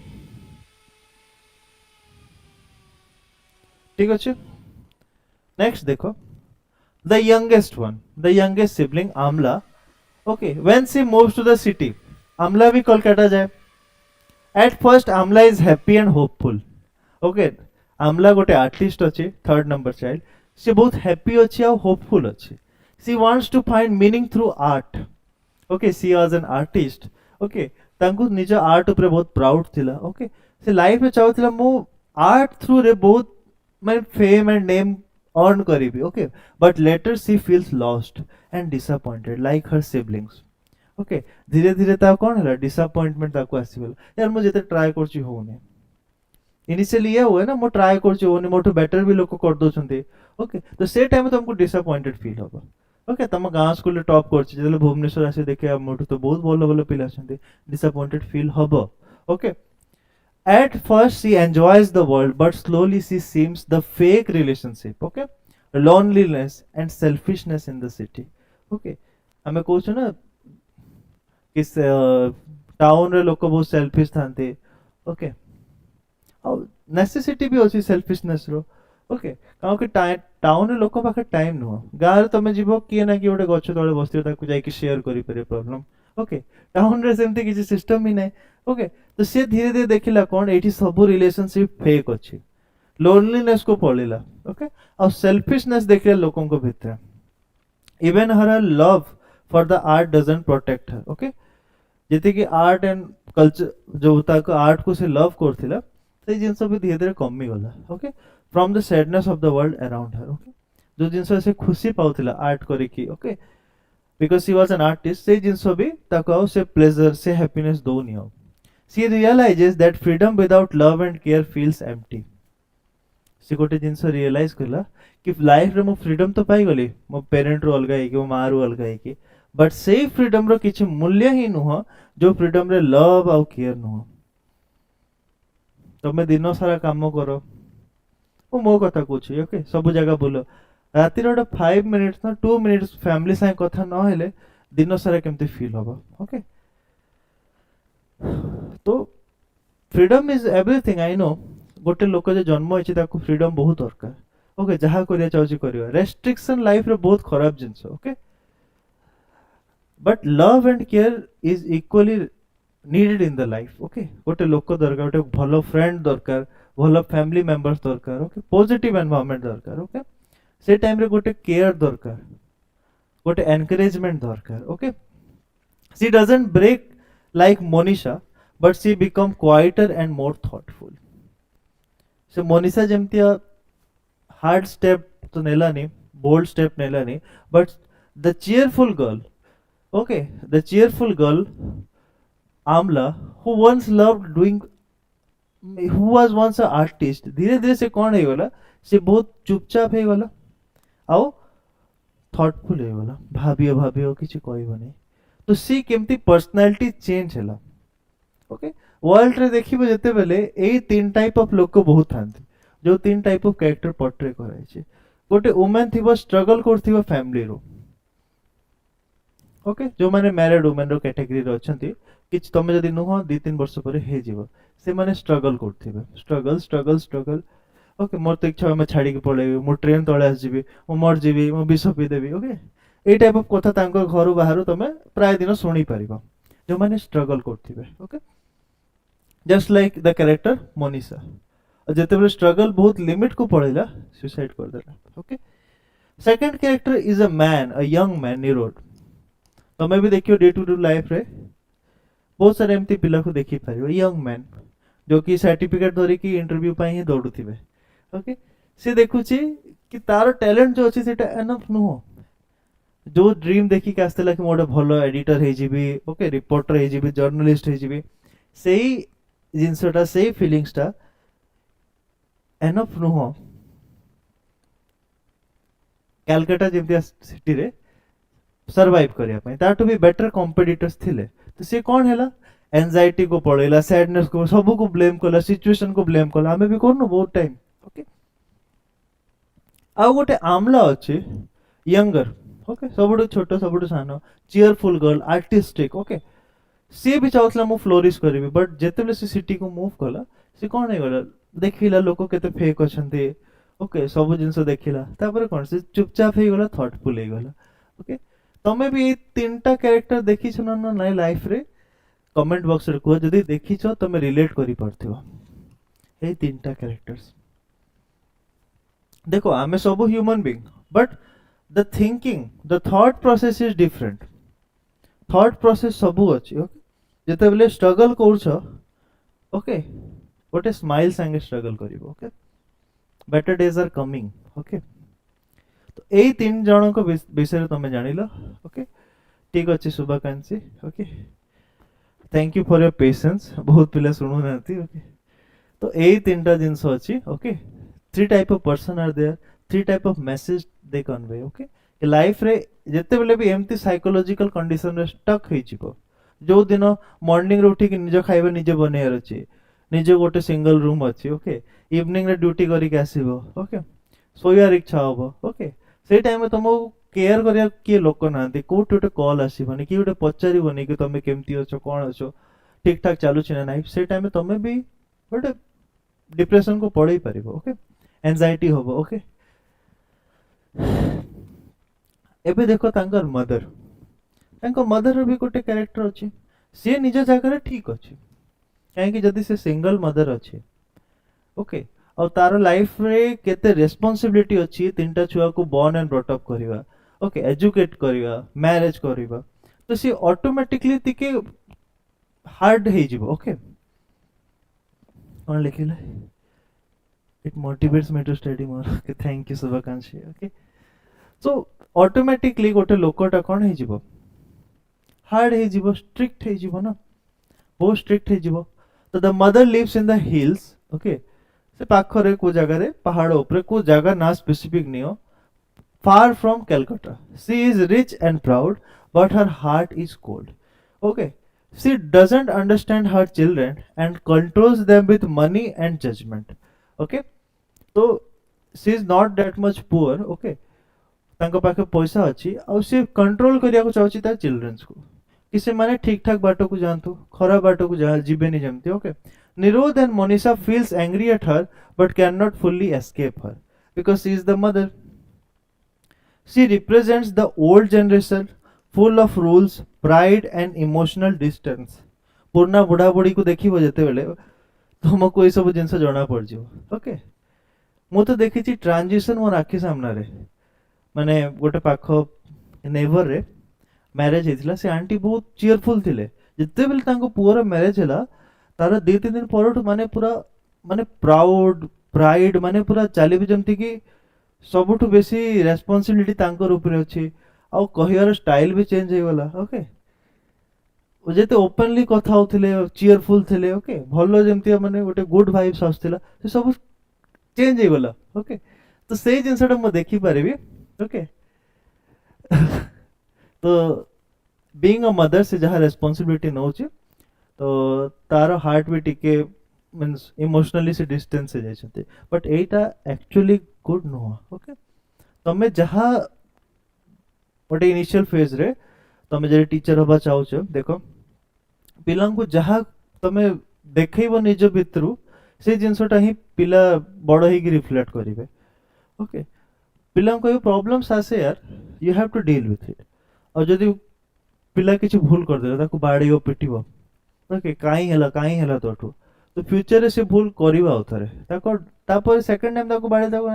ठीक अछि। नेक्स्ट देखो, the youngest one, the youngest sibling Amla. Okay, when she moves to the city, Amla भी कोलकाता जाए। At first Amla is happy and hopeful. Okay, Amla गोटे artist अच्छे, third number child, से बहुत happy अच्छे और होपफुल अच्छे। She wants to find meaning through art. Okay, she was an artist. Okay, तांको निज आर्ट ऊपर बहुत प्राउड थिला। ओके, से लाइफ में चाहूथिला मु आर्ट थ्रू रे बहुत मैं फेम एंड नेम अर्न करिबी। Okay, but later she feels lost and disappointed like her siblings. Okay, धीरे धीरे ता कोन हला डिसअपॉइंटमेंट ताको आसीबल, यार मु जते ट्राई करछि होउने। इनिशियली ये हुए ना मो ट्राई करछि होने, मोटो बेटर भी लोग कर दोछंती। ओके, तो से टाइम तुमको डिसअपॉइंटेड फील होबो। ओके, तम गां स्कूल टॉप करछि जले भुवनेश्वर आसी देखे मोटो तो बहुत भलो भलो पिला छंती, डिसअपॉइंटेड फील होबो। Okay, at first she enjoys the world but slowly she seems the fake relationship. Okay, loneliness and selfishness in the city. Okay, हमें कहछ ना कि टाउन रे लोक बहुत सेल्फिश थांते। ओके, नेसेसिटी भी अछि सेल्फिशनेस रो। ओके, काउ कि टाउन रे लोक पाखे टाइम नुह, गाँ रे तमे जीवो किए ना कि गोटे गछ तळे बसियो ताकू जाई कि शेयर करि पारे प्रॉब्लम। ओके, टाउन रे सेमते किछि सिस्टम ही नै। ओके, तो से धीरे धीरे देखिला कोन एठी सब रिलेशनशिप फेक अछि, लोनलीनेस को पळिला। ओके, और सेल्फिशनेस देखिला लोकन को भितर। Even her love for the art doesn't protect her. Okay, जति कि आर्ट एंड कल्चर जो ताको आर्ट को से लव करथिला से जिंस भी धीरे धीरे कमी गला। Okay, from the sadness of the world around her. Okay, जो जिंस से खुशी पाउथिला आर्ट करिकी। Okay, because she was an artist, से जिंस भी ताको से प्लेजर से हैप्पीनेस दोनी हो। She realises that freedom without love and care feels empty. She गोटे जिंस रियलाइज करला कि लाइफ रे मो फ्रीडम तो पाई गली, मो पेरेंट रो अलगा है कि मो मां रो अलगा है कि, बट से फ्रीडम रो किछि मूल्य ही नुह जो फ्रीडम रे लव और केयर नुह। तमे दिन सारा काम करो, वो मो कथा कहछि। ओके, सब जगह बोलो, राति रे 5 मिनिट्स ना 2 मिनिट्स फैमिली साथ कथा न हेले दिन सारा केमते फील होबो। ओके, तो freedom is everything. I know गोटे लोक जे जन्म होइछि ताको फ्रीडम बहुत दरकार। ओके, जहा करिया चाहछि करियो, रेस्ट्रिक्शन लाइफ रे बहुत खराब जिंस। Okay, but love and care is equally needed in the life. Okay, ଗୋଟେ ଲୋକ ଦରକାର, ଗୋଟେ ଭଲ friend ଦରକାର, ଭଲ family members ଦରକାର, okay, positive environment ଦରକାର, okay, ସେ time ରେ ଗୋଟେ care ଦରକାର, ଗୋଟେ encouragement ଦରକାର, okay. She doesn't break like Monisha, but she become quieter and more thoughtful. So Monisha ଯେମିତିଆ hard step ତ ନେଲାନି, bold step ନେଲାନି, but the cheerful girl, okay, the cheerful girl Amla, who once loved doing, who was once an artist, धीरे धीरे से कौन ହେଇଗଲା, ସେ ବହୁତ ଚୁପଚାପ ହେଇଗଲା ଆଉ thoughtful ହେଇଗଲା, ଭାବିବ ଭାବିବ କିଛି କହିବନି, ତ ସି କେମିତି personality change ହେଲା, okay. वर्ल्ड रे देखिबो जेतेबेले एई तीन टाइप ऑफ लोक बहुत थांती, जो तीन टाइप ऑफ कैरेक्टर पोर्ट्रे कराइछे, गोटे वुमेन थिबो स्ट्रगल करथिबो फैमिली रो, ओके, जो माने मैरिड वुमेन रो कैटेगरी रो अछंती, किछ तमे जदी नुह 2-3 वर्ष परे हे जीवो, से माने स्ट्रगल करथिबे, स्ट्रगल स्ट्रगल स्ट्रगल, ओके, मोर तो इच्छा मैं छाड़ी के पळेबी, मो ट्रेन तळे आस जीबी, मो मर जीबी, मो विष पी देबी, ओके, ए टाइप ऑफ कथा तांको घरु बाहरु तमे प्राय दिन सुनी परिबो, जो माने स्ट्रगल करथिबे, okay, just like the character Monisha, जेतेबेले स्ट्रगल बहुत लिमिट को पळेला, सुसाइड कर देला, okay. Second character is a man, a young man, Nirod, तमे भी देखियो डे टू डे लाइफ रे बहुत सारे एमती पिला को देखि पारियो, यंग मैन जो कि सर्टिफिकेट धरि कि इंटरव्यू पाई ही दौड़ुथिबे, ओके, से देखुची कि तार टैलेंट जो अछि सेटा एनफ नुहो, जो ड्रीम देखि के आस्तला कि मोडे भलो एडिटर हे जिबी, ओके, रिपोर्टर हे जिबी, जर्नलिस्ट हे जिबी, सेही जिनसटा सेही फीलिंग्सटा एनफ नुहो, कैलकाटा जेमती सिटी रे सर्वाइव करिया पई, ताटू भी बेटर कॉम्पिटिटर्स थिले, तो से कौन हैला, एंजाइटी को पळेला, सैडनेस को, सब को ब्लेम कला, सिचुएशन को ब्लेम कला, हमें भी करनु बहुत टाइम, ओके. आ गोटे आमला अछि यंगर, ओके, सबुठु छोट सबुठु सानो, चीयरफुल गर्ल, आर्टिस्टिक, ओके, सी भी चाहतला मु फ्लोरिश करबी, बट जेतेबेले से सिटी को मूव कला, से कोन हे गला, देखिला लोक केते फेक अछंती, ओके, सब जिंस देखिला, तापर कोन से चुपचाप हे गला, थॉटफुल हे गला, ओके. तमे भी तीनटा कैरेक्टर देखि छ न नै लाइफ रे, कमेंट बॉक्स रे को जदी देखि छ तमे रिलेट करि परथिबो ए तीनटा कैरेक्टर्स. देखो आमे सब human being, but the thinking, the thought process is different, thought process सबु अछि, ओके. जेते बेले स्ट्रगल कर छ, ओके, गोटे स्माइल संगे स्ट्रगल करिवो, okay, better days are coming, okay. तो ए तीन जन को विषय तुम जानिल, ओके, ठीक अच्छे, शुभाकांक्षी, okay, thank you for your patience, बहुत पिला सुनु नांती, ओके. तो ए तीनटा जिंस अछि, okay, three type of person are there, three type of message they convey, okay. Life रे जेते बेले भी एमती साइकोलॉजिकल कंडीशन रे स्टक हे छिबो, जो दिन मॉर्निंग रे उठी कि निज खाइबा निजे बनेयर अछि, निजे गोटे सिंगल रूम अछि, ओके, इवनिंग रे ड्यूटी करि के आसीबो, ओके, सोयार इच्छा होबो, ओके, से टाइम में तुमको केयर करिया किए लोक नांती, कोट गोटे कॉल आसीबनी कि गोटे पचारिबनी कि तमे केमती अछो, कोन अछो, ठीक ठाक चालू छिना नाइ, से टाइम में तमे भी गोटे डिप्रेशन को पड़ै परिबो, ओके, एंजाइटी होबो, ओके. एबे देखो तांकर मदर, तांको मदर भी गोटे कैरेक्टर अछि, से निज जगह रे ठीक अछि, काहे कि जदी से सिंगल मदर अछि, ओके, और तार लाइफ रे केते रेस्पोंसिबिलिटी अछि, तीनटा छुआ को बॉर्न एंड ब्रॉट अप करिवा, ओके, एजुकेट करिवा, मैरिज करिवा, तो सी ऑटोमेटिकली तिके हार्ड हे जिवो, ओके. कोन लिखिला, it motivates me to study more, okay, thank you शुभाकांक्षी, ओके. सो ऑटोमेटिकली गोटे लोकटा कोन हे जिवो, हार्ड हे जिवो, स्ट्रिक्ट हे जिवो ना, बहुत स्ट्रिक्ट हे जिवो. तो the mother lives in the hills, okay, से पाखरे को जगह रे पहाड़ ऊपर को जगह ना स्पेसिफिक नियो, far from Calcutta, she is rich and proud but her heart is cold, okay. She doesn't understand her children and controls them with money and judgement, okay. तो she is not that much poor, okay, तांको पाखे पैसा अछि, और C control करिया को चाहछि ता children's को, कि से माने ठीक ठाक बाटो को जानतु, खराब बाटो को जीवेनी जमती, okay. Nirode and Monisha feels angry at her but cannot fully escape her because she is the mother. She represents the old generation full of rules, pride and emotional distance. पुराना बुढ़ा बुढ़ी को देखिबो जेतेबेले तुमको ये सब जिनस जना पड़ जिवो ओके मु तो देखिछि ट्रांजिशन मोर आखि सामना रे माने गोटे पाख नेबर रे मैरिज हेतिला से आंटी बहुत चीयरफुल थिले जेतेबेले तांको पुअर मैरिज हैला तार 2-3 दिन परठु माने पूरा माने प्राउड प्राइड माने पूरा चलीबे जेमति कि सबुठु बेसी रेस्पॉन्सिबिलिटी तांकर ऊपर अछि आ कहियार स्टाइल भी चेंज हे गला ओके ओ जेते ओपनली कथा होथिले चीयरफुल थिले ओके भलो जेमति माने गोटे गुड वाइब्स आस्थिला से सब चेंज हे गला ओके तो सेही जिंसटा म देखि परिबी ओके तो बीइंग अ मदर से जहाँ रेस्पॉन्सिबिलिटी नौछि तो तार हार्ट भी टिके मीन्स इमोशनली से डिस्टेंस से जाइछन्ते बट एटा एक्चुअली गुड नुह ओके तमे जहाँ गोटे इनिशियल फेज रे तमे जे टीचर हबा चाहूछ देखो पिला को जहाँ तमे देखैबो निज भितरु से जिंसटा ही पिला बड़ ही रिफ्लेक्ट करिवे ओके पिला को प्रॉब्लम्स आसे यार you have to deal with it और जदि पिला किसी भूल कर देला ताको बाड़ीओ पिटिबो ओके काई हैला तोठू तो फ्यूचर रे से भूल करिवा उथरे ताको तापर सेकंड टाइम ताको बाड़ी ताको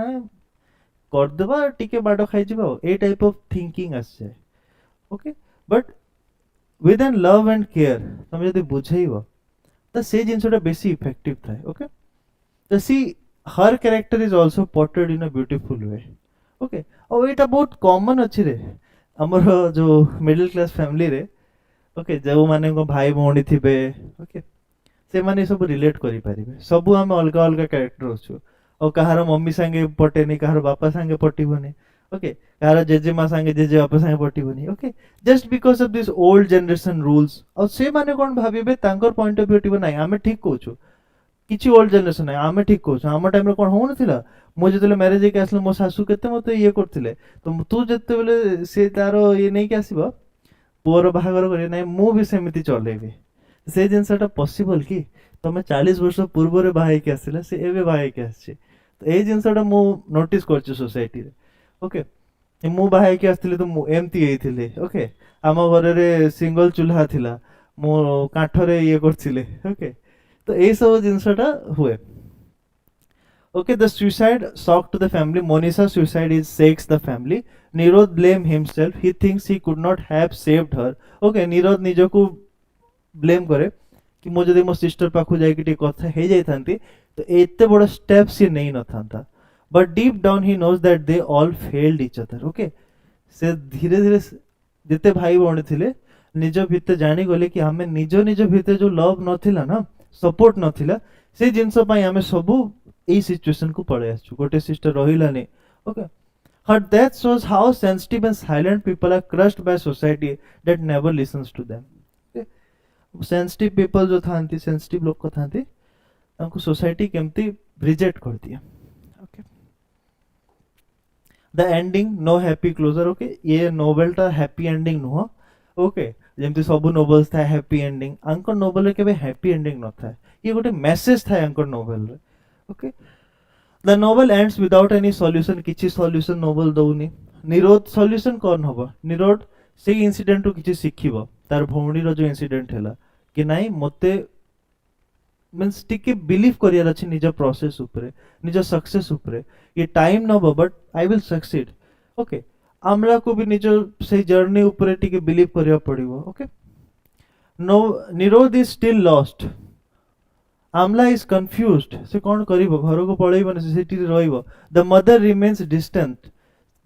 कर देबा टिके बाडो खाइ जिबो ए टाइप ऑफ थिंकिंग आसे okay but with an love and care तमे जदि बुझैबो तो से जिंसटा बेसी इफेक्टिव थाए ओके तो she her character is also portrayed in a beautiful way okay और एटा बहुत कॉमन अछि रे हमर जो मिडिल क्लास फैमिली रे ओके जो माने को भाई भौणी थिबे ओके से माने सब रिलेट करि परिबे सब हम अलगा अलगा कैरेक्टर अछु और कहार मम्मी संगे पटेनी कहार बापा संगे पटिबनी ओके कहार जेजेमा संगे जेजे बापा संगे पटिबनी okay just because of this old generation rules और से माने कोन भाबिबे तांकर पॉइंट ऑफ व्यू टिबे नै आमे ठीक कहूछु किछि ओल्ड जनरेशन नै आमे ठीक कहूछु हम टाइम रे कोन हो नथिला मो जेतले मैरिज के आसले मो सासू केते मते ये करथिले तो तू जेते बेले से तारो ये नै के आसीबो पुअर बाहागर करे नै मु भी सेमिति चलेबे से जिंसटा पॉसिबल कि तमे 40 वर्ष पूर्व रे बाहाई के आसिला से एबे बाहाई के आछि तो ए जिंसटा मु नोटिस करछु सोसाइटी रे ओके मु बाहाई के आस्थिले तो मु एमती हेइथिले ओके आम घर रे सिंगल चूल्हा थिला मु काठरे ये करथिले ओके तो ए सब जिंसटा हुए Okay, the suicide shocked the family. Monisha's suicide is shakes the family. Nirode blame himself. He thinks he could not have saved her. Okay, Nirode निजो को blame करे कि मो जदि मो सिस्टर पाखु जाई कि कथा हे जाई थांती तो एते बड़ स्टेप से नहीं न थांता but deep down he knows that they all failed each other okay से धीरे धीरे जेते भाई भौणी थिले निज भितर जानी गले कि हमें निज भितर जो लव नथिला ना सपोर्ट नथिला से जिंस पई हमें सबु ए सिचुएशन को पड़े आछु गोटे सिस्टर रहिलानी okay her death shows how sensitive and silent people are crushed by society that never listens to them okay sensitive people जो थांती sensitive लोग को थांती हमको सोसाइटी केमती रिजेक्ट कर दिया okay the ending no happy closure okay ये novel टा happy ending नुह ओके जेमती सब नोवेल्स था हैप्पी एंडिंग अंकर नोवेल रे केबे हैप्पी एंडिंग न था ये गोटे मेसेज था अंकर नोवेल रे okay the novel ends without any solution किछि सॉल्यूशन नोवेल दउनी निरोध सॉल्यूशन कोन होबो निरोध से इंसिडेंट रो किछि सिखिबो तार भौणी रो जो इंसिडेंट हैला कि नाही मते मींस टिके बिलीव करियर अछि निज प्रोसेस ऊपर निज सक्सेस ऊपर ये time Nebo but I will succeed okay Amla को भी निज से जर्नी ऊपर टिके बिलीव करिया पड़िबो ओके नो निरोध is still lost Amla is confused. से कौन करिबो घर को पळैबो न सिटी रे रहइबो द मदर रिमेन्स डिस्टेंट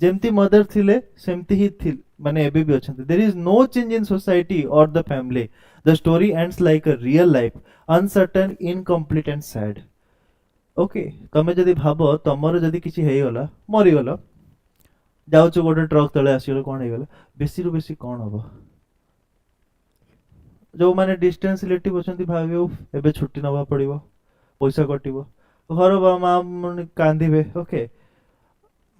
जेमती मदर थिले सेमती ही थिल माने एबे भी अछंती there is no change in society or the family the story ends like a real life uncertain incomplete and sad okay तमे जदी भाबो तमरो जदी किछि हेइ गला मरि गला जाउचो गोटे ट्रक तळे आसीलो कोन हे गला बेसी रु बेसी कोन होबो जो माने डिस्टेंस रिलेटिव अछंती भाबियो एबे छुट्टी नबा पड़िबो पैसा कटिबो घर मां कांदीबे ओके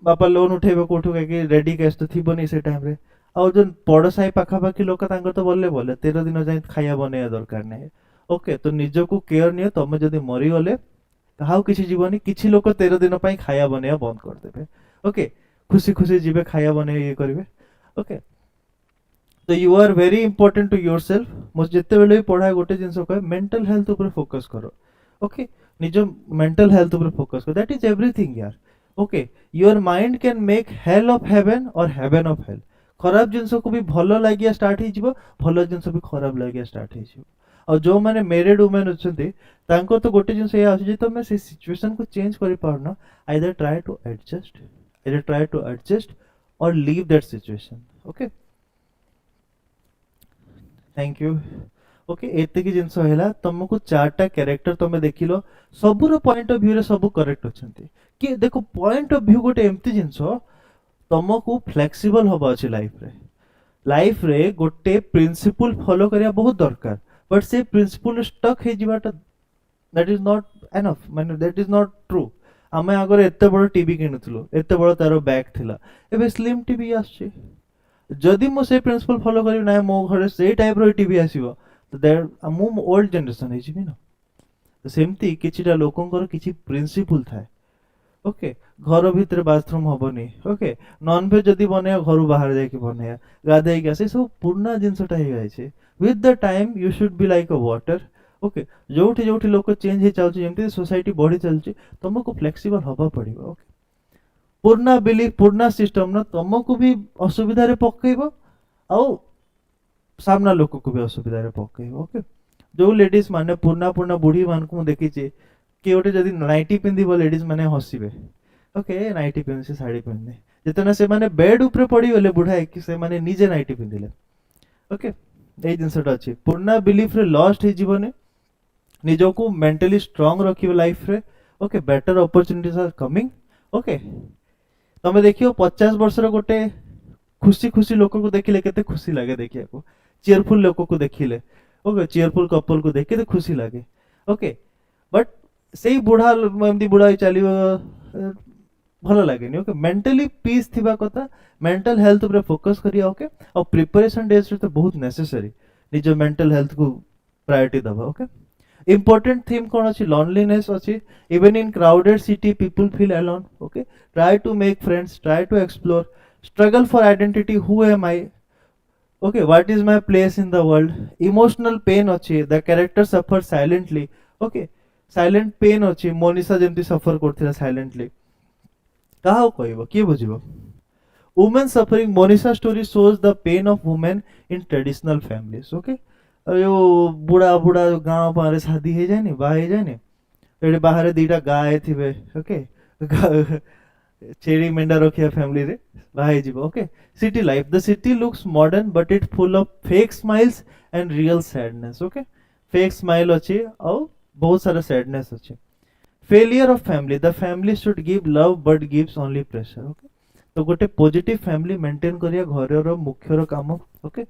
बापा लोन उठेबे कोठु के रेडी कैश तो थिबो नै से टाइम रे आ जो पड़साई पाखा पाखी लोक तांगर तो बोलले बोले 13 दिन जाय खाया बने दरकार नै ओके तो निजो को केयर नियो तमे जदी मरि गले काहाउ किछि जीवनी किछि लोक 13 दिन पई खाया बने बंद कर देबे ओके खुशी खुशी जीवे खाया बने ये करबे ओके तो you are very important to yourself. मुझे जिते बेले भी पढ़ा गोटे जिनस कहे मेंटल हेल्थ ऊपर फोकस करो। ओके, निज मेंटल हेल्थ ऊपर फोकस करो, दैट इज एवरीथिंग यार। Okay, your mind can make hell of heaven और हेवन ऑफ हेल। खराब जिनस को भी भल लगे स्टार्ट हो, भल जिनस भी खराब लगे स्टार्ट हो। और जो मैंने मेरिड वुमेन अच्छे तो गोटे जिन ये तुम से सिचुएशन को चेंज कर पारन, either try to adjust, either try to adjust or leave that situation. Okay, thank you. Okay, एतिकी जिनस है तुमको चार्टा कैरेक्टर तुम देख लो, सबूर पॉइंट ऑफ व्यू रे सब करेक्ट अच्छा कि देखो पॉइंट ऑफ व्यू गोटे एमती जिनस तुमको फ्लेक्सिबल हवा अच्छे लाइफ रे गोटे प्रिंसिपल फॉलो करिया बहुत दरकार, बट से प्रिंसिपल स्टक हो जावाटा दैट इज नॉट एनफ, माने दैट इज नॉट ट्रू। आम आगे एत बड़ टीवी किणुलु, एत बड़ तार बैग थिला, एबे स्लिम टीवी आछे। जदि मो से प्रिंसिपल फॉलो करी ना मो घरे से टाइप रो टीवी आसीबो, तो दैट मो ओल्ड जनरेशन हे जिबि ना। तो सेमती किछिटा लोकंकर किछि प्रिंसिपल थाए। ओके, घर भितर बाथरूम हबनी। ओके, नॉन वेज जदि बने घर बाहर जाके बने, गाधे के आसे सब पुराना जिनसटा हे जायछे। With the time you should be like a water. Okay, जोठी जोठी लोक चेंज हे चालछि, जेमति सोसाइटी बढ़ी चलछि, तुमको फ्लेक्सिबल हबा पड़िबो। ओके, पुराना बिलीफ पुराना सिस्टम ना तुमको भी असुविधा रे पकेइबो, आउ सामना लोक को भी असुविधा रे पकेइबो। ओके, जो लेडीज माने पुराना पुराना बुढ़ी मान को देखी कि गोटे जदि नाइटी पिंधिबो लेडीज माने हसिबे। ओके, नाइटी पिंधि से साड़ी पिंधे, जेतना से माने बेड ऊपर पड़ी गले बुढ़ा कि से माने निजे नाइटी पिंधिले। ओके, ए जिंसटा अछि पुराना बिलीफ रे लॉस्ट हे जीवने, निजको मेंटली स्ट्रांग रखिबो लाइफ रे। Okay, better opportunities are coming. Okay, तमे देखियो 50 वर्षर गोटे खुशी खुशी लोक को देखिले केते खुशी लागे देखिया को, चीयरफुल लोक को देखिले। ओके, चीयरफुल कपल को देख के खुशी लागे। ओके, बट सेई बुढ़ा एमती बुढ़ा चलियो भल लगे। ओके, मेंटली पीस थिबा कथा, मेंटल हेल्थ ऊपर फोकस करिया। ओके, और प्रिपरेशन डेज रे तो बहुत नेसेसरी निज मेंटल हेल्थ को प्रायोरिटी दबा। ओके, important theme कौन अच्छी loneliness अच्छी, even in crowded city people feel alone. Okay, try to make friends, try to explore, struggle for identity, who am I? Okay, what is my place in the world? Emotional pain अच्छी, the character suffer silently. Okay, silent pain अच्छी, Monisha जेमती suffer करथिला silently। काहा कहबो के बुझिबो? Women suffering, Monisha story shows the pain of women in traditional families. Okay, यो बुढ़ा बुढ़ा गाँव पारे शादी हो जाए बाहे जाए ये बाहर दीटा गाय थी। ओके, छेड़ी मेंढा रखिया फैमिली रे बाहे जीवो। Okay, city life, the city looks modern but it full of fake smiles and real sadness. Okay, fake smile अच्छी और बहुत सारा सैडनेस अच्छे। Failure of family, the family should give love but gives only pressure. Okay, तो गोटे positive family maintain करिया घर मुख्यर काम। ओके,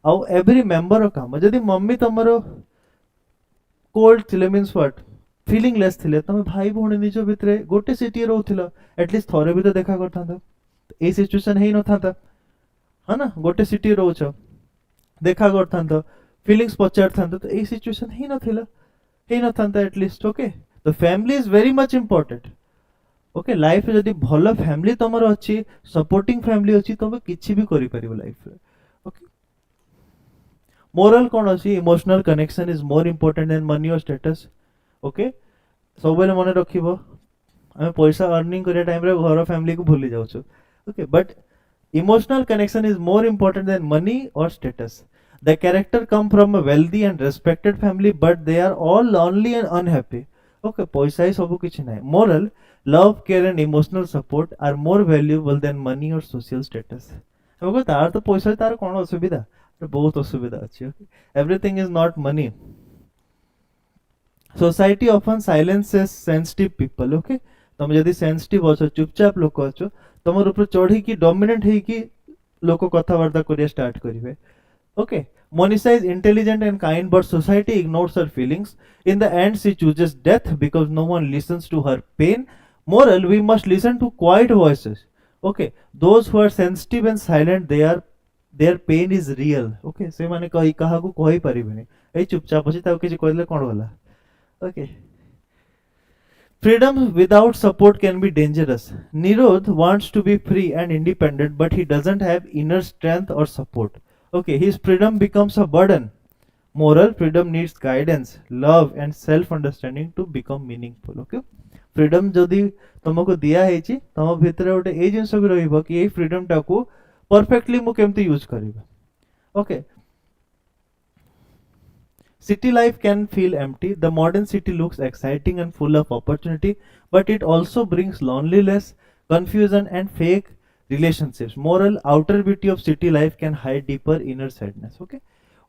आउ एवरी मेंबर काम, जदि मम्मी तुमर कोल्ड थिले मींस व्हाट फीलिंगलेस थिले, तुम भाई भौणी निज भितर गोटे सिटी रहउथिलो, एटलीस्ट थोरे भी तो देखा करथांता। ए सिचुएशन हेई नथांता, है ना? गोटे सिटी रहउछ, देखा करथांता, फीलिंग्स पचारथांता, तो ए सिचुएशन हेई नथांता एटलीस्ट। ओके, तो family is very much important. Okay, life जदि भलो फैमिली तुमर अछि, सपोर्टिंग फैमिली अछि, तबे किछि भी करि परिबो लाइफ रे। ओके, मोरल कौन अच्छी, emotional connection is more important than money और स्टेटस। ओके, सब बेले मन रखिबो, आमे पैसा अर्निंग करिया टाइम रे घर फैमिली को भूली जाउछु। Okay, but emotional connection is more important than money और status. The character come from a wealthy and respected family but they are all lonely and unhappy. Okay, पैसा ही सब किछि नै। Moral, love care and emotional support are more valuable than money or social status. Okay, तार तो पैसा तार कोन असुविधा, बहुत असुविधा अच्छी। Everything is not money. Society often silences sensitive people. Okay, तुम जदि सेंसिटिव अच्छो, चुपचाप लोक अच्छो, तुम ऊपर चढ़ी की डोमिनेट है कि लोक कथबार्ता करिया स्टार्ट करिवे। Okay, Monisha is intelligent and kind but society ignores her feelings. In the end she chooses death because no one listens to her pain. Moral, we must listen to quiet voices. Okay, those who are sensitive and silent their pain is real. Okay, से माने कहि कहा को कहि परिबेनी, ए चुपचाप अछि ताउ किछि कहले कोन होला। Okay, freedom without support can be dangerous. Nirode wants to be free and independent but he doesn't have inner strength or support. Okay, his freedom becomes a burden. Moral freedom needs guidance, love, and self understanding to become meaningful. Okay, freedom जदि तुमको दिया ହେଇଛି ତମ ଭିତରେ ଗୋଟେ ଏଇ ଜିନିଷ ବି ରହିବ କି ଏଇ freedom ଟାକୁ perfectly ମୁଁ କେମିତି use କରିବି. Okay, city life can feel empty. The modern city looks exciting and full of opportunity, but it also brings loneliness, confusion, and fake relationships. Moral outer beauty of city life can hide deeper inner sadness. Okay,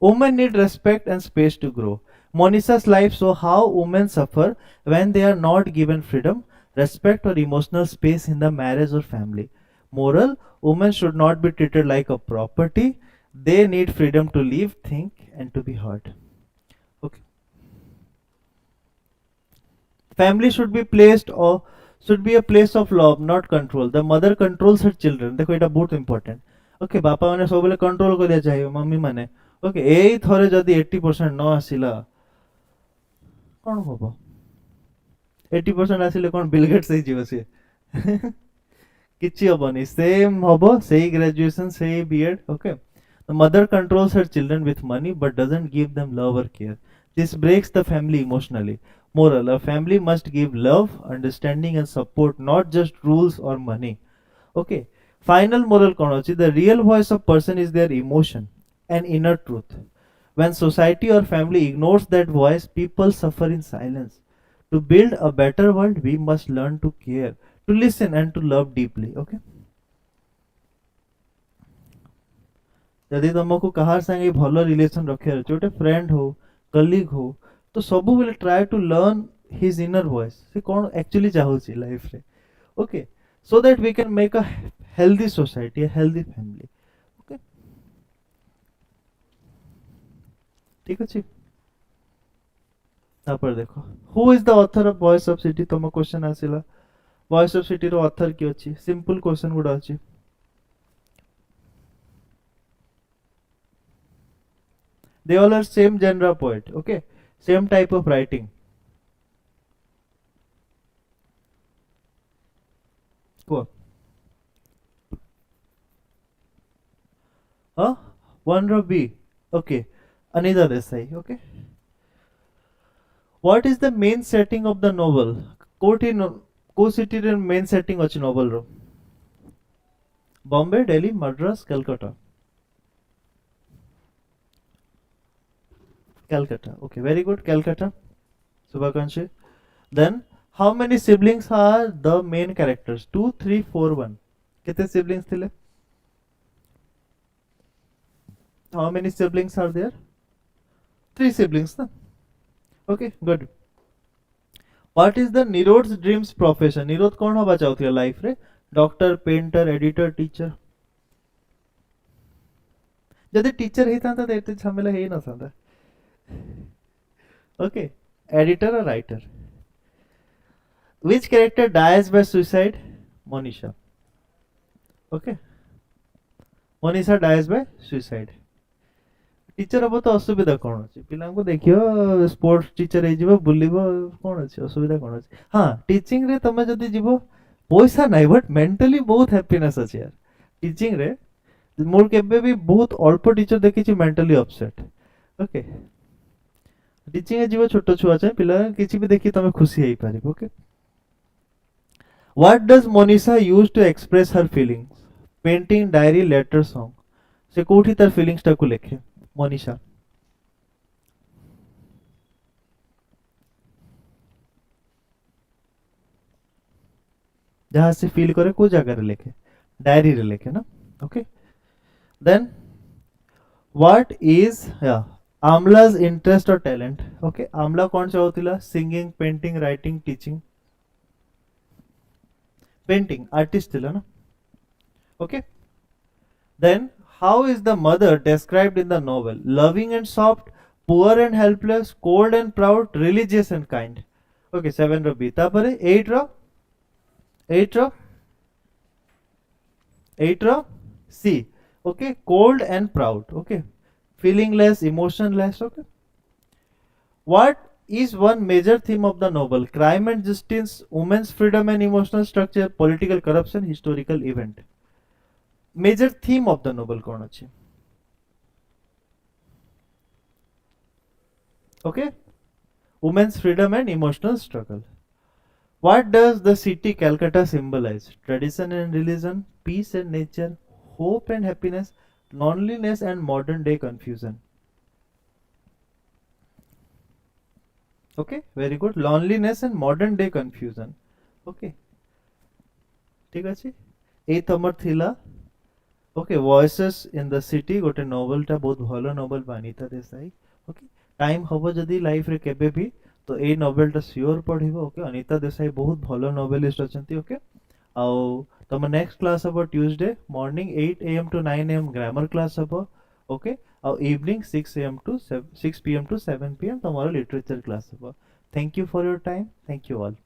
women need respect and space to grow. Monisha's life show how women suffer when they are not given freedom, respect, or emotional space in the marriage or family. Moral, women should not be treated like a property. They need freedom to live, think, and to be heard. Okay. Family should be a place of love, not control. The mother controls her children. देखो एटा बहुत important. Okay, बापा माने सब बेले control करिया चाहिए mummy माने. Okay, एई थरे जदि 80% न आसिला कोन होबो? 80% आसिले कोन बिल गेट्स हेइ जीव से. କିଛି ହବନି ସେମ୍ ହବ ସେଇ ଗ୍ରାଜୁଏସନ ସେଇ B Ed. Okay, the mother controls her children with money but doesn't give them love or care. This breaks the family emotionally. Moral, a family must give love, understanding, and support, not just rules or money. Okay, final moral କଣ ଅଛି? The real voice of person is their emotion and inner truth. When society or family ignores that voice, people suffer in silence. To build a better world, we must learn to care, to listen, and to love deeply. Okay, ଯଦି ତମକୁ କାହାର ସାଙ୍ଗେ ଭଲ relation ରଖିବାର ଅଛି, ଗୋଟେ friend ହଉ colleague ହଉ, ତ ସବୁବେଳେ try to learn his inner voice, ସେ କ'ଣ ଆକ୍ଚୁଆଲି ଚାହୁଁଛି ଲାଇଫରେ. Okay, so that we can make a healthy society, a healthy family. Okay, ঠিক ଅଛି. ତାପରେ ଦେଖ, who is the author of voice of city? ତମ କ୍ୱେଶ୍ଚନ ଆସିଲା voice of city ର author କିଏ ଅଛି? ସିମ୍ପଲ କ୍ୱେଶ୍ଚନ ଗୁଡ଼ା ଅଛି. They all are same genre poet. Okay, same type of writing. Cool. One row B. Okay, Anita Desai. Okay, what is the main setting of the novel? କୋଉଠି କୋଉ ସିଟିରେ main setting ଅଛି novel ର? Bombay, Delhi, Madras, Calcutta. Calcutta. Okay, very good. Calcutta. Subhakanshi. Then, how many siblings are the main characters? 2, 3, 4, 1. कितने siblings थे? How many siblings are there? 3 siblings. Na? Okay, good. What is the Nirode's dreams profession? Nirode कौन होगा चाहती है life रे? Doctor, painter, editor, teacher. जदि teacher ही था तो इतने झमेला ही ना था. Okay, editor or writer? Which character dies by suicide? Monisha. Okay, Monisha dies by suicide. Teacher हम तो असुविधा कौन अच्छी पिला देखियो स्पोर्ट्स टीचर हो बुलिब कौन अच्छी असुविधा कौन अच्छी. हाँ, टीचिंग रे तमे जदि जीव पैसा नहीं बट मेंटली बहुत हैप्पीनेस अच्छी यार टीचिंग रे. मोर केबे भी बहुत अल्प टीचर देखी मेंटली अपसेट. ओके, टीचिंग रे जीव छोट छुआ चाहे पिला किसी भी देखी तमे खुशी हेई पारिबो. Okay, what does Monisha use to express her feelings? Painting, diary, letter, song. से कोठी तार फीलिंग्स टा को लिखे मोनिशा. जहां से फील करे को जगह रे लिखे, डायरी रे लिखे ना. Okay, then what is Amala's interest or talent? Okay, Amala कौन सा होतिला? Singing, painting, writing, teaching. Painting artist थिला ना. Okay, then how is the mother described in the novel? Loving and soft, poor and helpless, cold and proud, religious and kind. Okay, 7 ro B. Tapare 8 ro C. Okay, cold and proud. Okay, feeling less, emotionless. Okay, what is one major theme of the novel? Crime and justice, women's freedom and emotional structure, political corruption, historical event. Major theme of the novel कौन अच्छी? Okay, women's freedom and emotional struggle. What does the city Calcutta symbolize? Tradition and religion, peace and nature, hope and happiness, loneliness and modern day confusion. Okay, very good. Loneliness and modern day confusion. Okay, ঠিক আছে এই তোমার থিলা okay voices in the city গোটে নোভেলটা ବହୁତ ଭଲ novel Anita Desai okay time ହବ ଯଦି ଲାଇଫରେ କେବେ ବି ତ ଏଇ ନୋଭେଲଟା ସିଓର ପଢିବ ଓକେ ଅନିତା ଦେଶାଇ ବହୁତ ଭଲ ନୋଭେଲିଷ୍ଟ ଅଛନ୍ତି ଓକେ ଆଉ ତମ ନେକ୍ସଟ କ୍ଲାସ ହବ Tuesday morning 8 AM to 9 AM grammar class ହବ ଓକେ ଆଉ evening 6 AM to 6 PM to 7 PM ତମର ଲିଟରେଚର କ୍ଲାସ ହବ thank you for your time thank you all